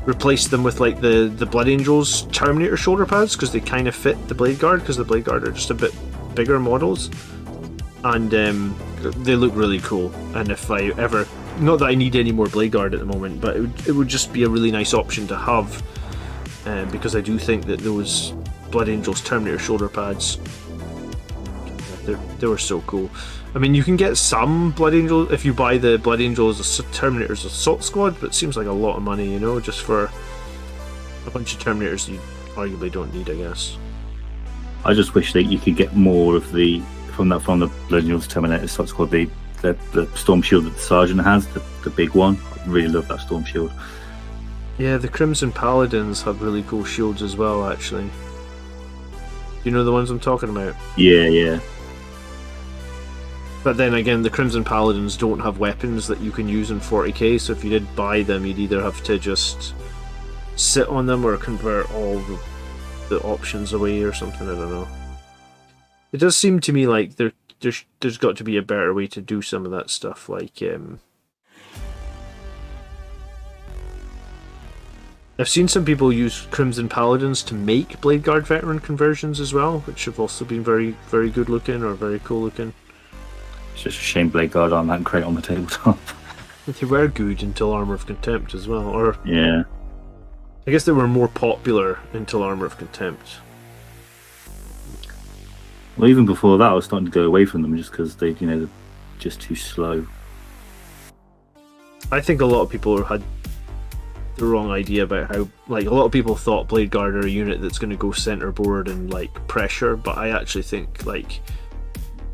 replace them with like the Blood Angels Terminator shoulder pads, because they kind of fit the Blade Guard, because the Blade Guard are just a bit bigger models, and they look really cool. And if I ever, not that I need any more Blade Guard at the moment, but it would just be a really nice option to have, because I do think that those Blood Angels Terminator shoulder pads, they were so cool. I mean, you can get some Blood Angel if you buy the Blood Angels Terminators Assault Squad, but it seems like a lot of money, you know, just for a bunch of Terminators you arguably don't need, I guess. I just wish that you could get more of the from the Blood Angels Terminator Assault Squad, the Storm Shield that the Sergeant has, the big one. I really love that Storm Shield. Yeah, the Crimson Paladins have really cool shields as well, actually. You know the ones I'm talking about? Yeah. But then again, the Crimson Paladins don't have weapons that you can use in 40k, so if you did buy them, you'd either have to just sit on them or convert all the options away or something, I don't know. It does seem to me like there's got to be a better way to do some of that stuff, like I've seen some people use Crimson Paladins to make Blade Guard veteran conversions as well, which have also been very, very good looking or very cool looking. It's just a shame Blade Guard aren't that great on the tabletop. They were good until Armour of Contempt as well, or yeah, I guess they were more popular until Armour of Contempt. Well, even before that, I was starting to go away from them just because they're just too slow. I think a lot of people had the wrong idea about how, like, a lot of people thought Blade Guard are a unit that's going to go centerboard and like pressure, but I actually think like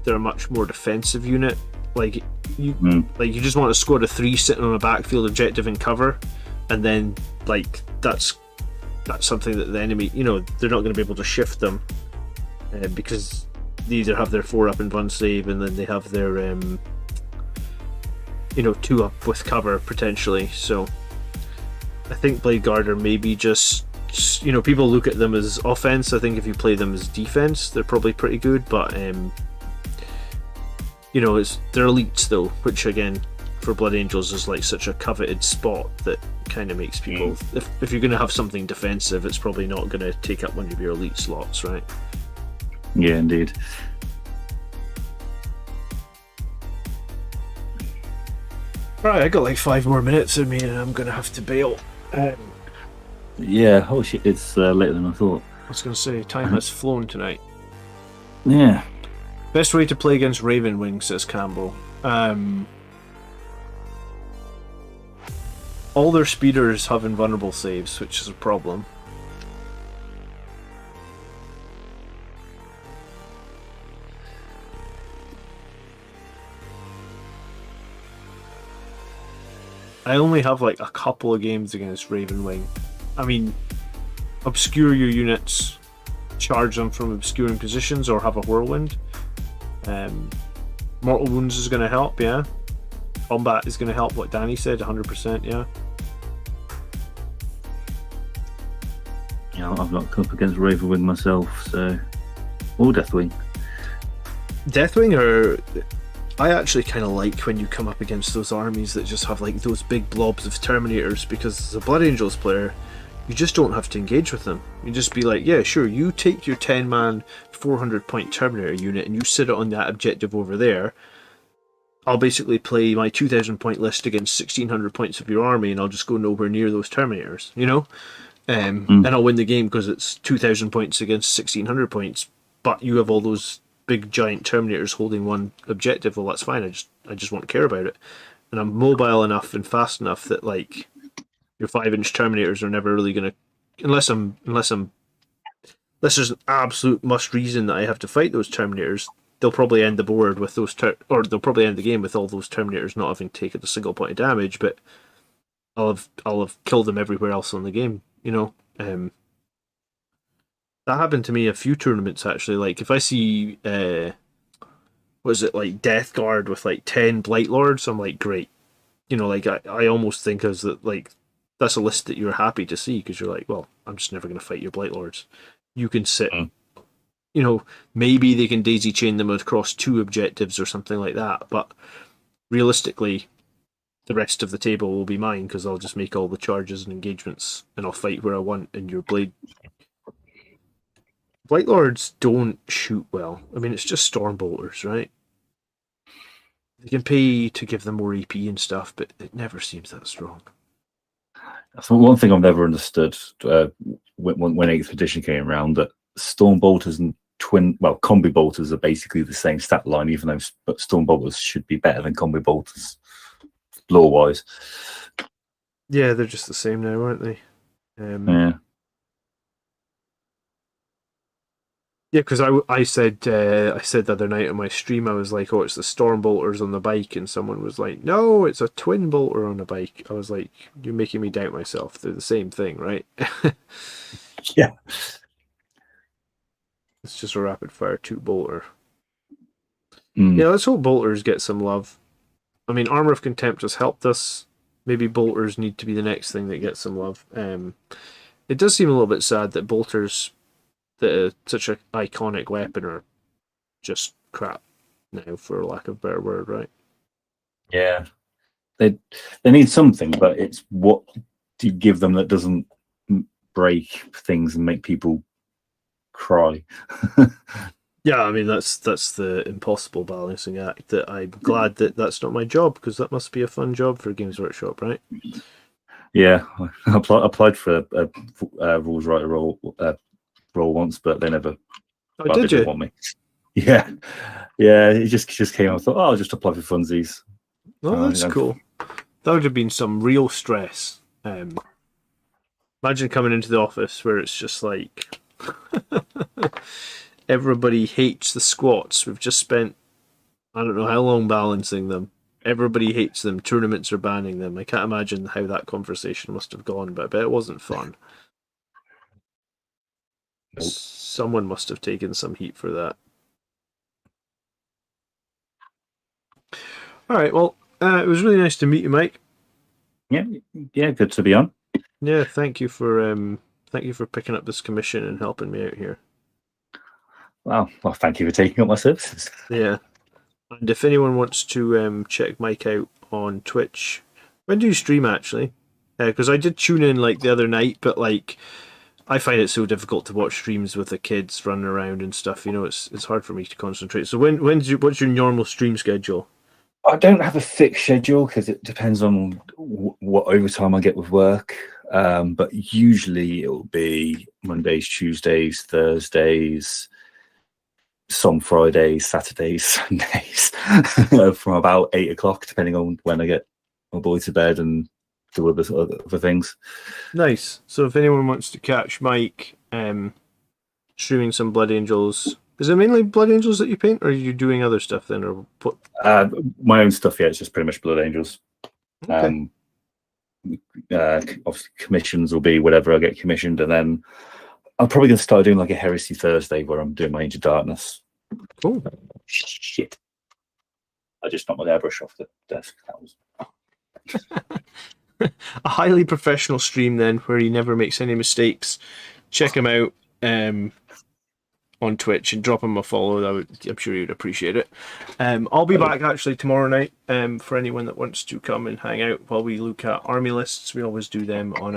they're a much more defensive unit. Like you just want a squad of 3 sitting on a backfield objective in cover, and then like that's something that the enemy, they're not going to be able to shift them. Because they either have their 4-up and 1 save, and then they have their 2-up with cover potentially. So I think Blade Guard are maybe just people look at them as offense. I think if you play them as defense, they're probably pretty good, but they're elites though, which again for Blood Angels is like such a coveted spot that kind of makes people, if you're going to have something defensive, it's probably not going to take up one of your elite slots, right? Yeah, indeed. Right, I got like 5 more minutes in me and I'm going to have to bail. Yeah, oh shit, it's later than I thought. I was going to say, time has flown tonight. Yeah. Best way to play against Ravenwing, says Campbell. All their speeders have invulnerable saves, which is a problem. I only have like a couple of games against Ravenwing. I mean, obscure your units, charge them from obscuring positions, or have a whirlwind. Mortal Wounds is going to help, yeah. Combat is going to help, what Danny said, 100%, yeah. Yeah, I've not come up against Ravenwing myself, so... Or Deathwing. Deathwing are... I actually kind of like when you come up against those armies that just have like those big blobs of Terminators, because as a Blood Angels player, you just don't have to engage with them. You just be like, yeah, sure, you take your 10-man 400-point Terminator unit and you sit it on that objective over there. I'll basically play my 2,000-point list against 1,600 points of your army, and I'll just go nowhere near those Terminators, and I'll win the game because it's 2,000 points against 1,600 points, but you have all those big giant Terminators holding one objective. Well, that's fine. I just won't care about it, and I'm mobile enough and fast enough that like your 5-inch Terminators are never really going to, unless there's an absolute must reason that I have to fight those Terminators. They'll probably end the board with those, or they'll probably end the game with all those Terminators not having taken a single point of damage. But I'll have killed them everywhere else on the game. That happened to me a few tournaments actually. Like if I see, was it like Death Guard with like 10 Blight Lords, I'm like, great. Like I almost think as that like that's a list that you're happy to see because you're like, well, I'm just never going to fight your Blight Lords. You can sit. Maybe they can daisy chain them across 2 objectives or something like that, but realistically, the rest of the table will be mine because I'll just make all the charges and engagements and I'll fight where I want. And your Blight Lords don't shoot well. I mean, it's just Stormbolters, right? They can pay to give them more EP and stuff, but it never seems that strong. That's one thing I've never understood when 8th edition came around, that Stormbolters and combi bolters are basically the same stat line, even though Stormbolters should be better than combi bolters, lore-wise. Yeah, they're just the same now, aren't they? Yeah. Yeah, because I said the other night on my stream, I was like, oh, it's the Stormbolters on the bike, and someone was like, no, it's a twin bolter on a bike. I was like, you're making me doubt myself. They're the same thing, right? Yeah. It's just a rapid fire 2 bolter. Mm. Yeah, let's hope bolters get some love. I mean, Armor of Contempt has helped us. Maybe bolters need to be the next thing that gets some love. It does seem a little bit sad that bolters, that are such an iconic weapon, are just crap now, for lack of a better word, right? Yeah. They need something, but it's what do you give them that doesn't break things and make people cry? Yeah, I mean that's the impossible balancing act. That I'm glad that that's not my job, because that must be a fun job for Games Workshop, right? Yeah, I applied for a rules writer role once, but they never. Oh, did you? Want me? Yeah. It just came. I thought, I'll just apply for funsies. Oh, that's cool. That would have been some real stress. Imagine coming into the office where it's just like. Everybody hates the squats. We've just spent, I don't know how long balancing them. Everybody hates them. Tournaments are banning them. I can't imagine how that conversation must have gone, but I bet it wasn't fun. Nope. Someone must have taken some heat for that. All right, well, it was really nice to meet you, Mike. Yeah, good to be on. Yeah, thank you for picking up this commission and helping me out here. Well, thank you for taking up my services. Yeah. And if anyone wants to check Mike out on Twitch, when do you stream actually? Because I did tune in like the other night, but like I find it so difficult to watch streams with the kids running around and stuff. It's hard for me to concentrate. So what's your normal stream schedule? I don't have a fixed schedule because it depends on what overtime I get with work. But usually it'll be Mondays, Tuesdays, Thursdays, some Fridays, Saturdays, Sundays, from about 8 o'clock, depending on when I get my boy to bed and do other things. Nice. So if anyone wants to catch Mike streaming some Blood Angels, is it mainly Blood Angels that you paint, or are you doing other stuff then, or what? My own stuff, yeah. It's just pretty much Blood Angels. Okay. Obviously, commissions will be whatever I get commissioned, and then I'm probably going to start doing like a Heresy Thursday where I'm doing my Age of Darkness. Cool. Shit. I just knocked my airbrush off the desk. That was a highly professional stream then, where he never makes any mistakes. Check him out on Twitch and drop him a follow. I'm sure you'd appreciate it. I'll be back actually tomorrow night for anyone that wants to come and hang out while we look at army lists. We always do them on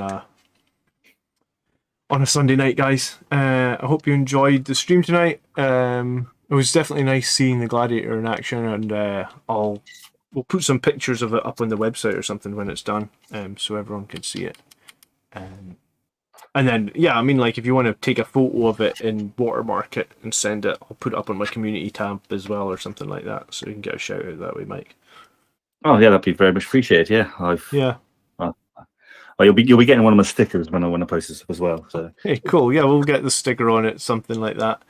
a Sunday night, guys. I hope you enjoyed the stream tonight. It was definitely nice seeing the Gladiator in action, and we'll put some pictures of it up on the website or something when it's done, so everyone can see it. And then, yeah, I mean, like, if you want to take a photo of it and watermark it and send it, I'll put it up on my community tab as well or something like that, so you can get a shout out that way, Mike. Oh, yeah, that'd be very much appreciated, yeah. Well, you'll be getting one of my stickers when I post this up as well. So Hey, cool. Yeah, we'll get the sticker on it, something like that.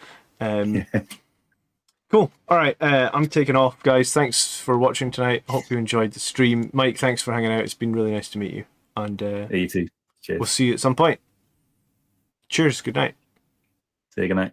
Cool. All right, I'm taking off, guys. Thanks for watching tonight. Hope you enjoyed the stream. Mike, thanks for hanging out. It's been really nice to meet you. And you too. Cheers. we'll see you at some point. Cheers. Good night. See you. Good night.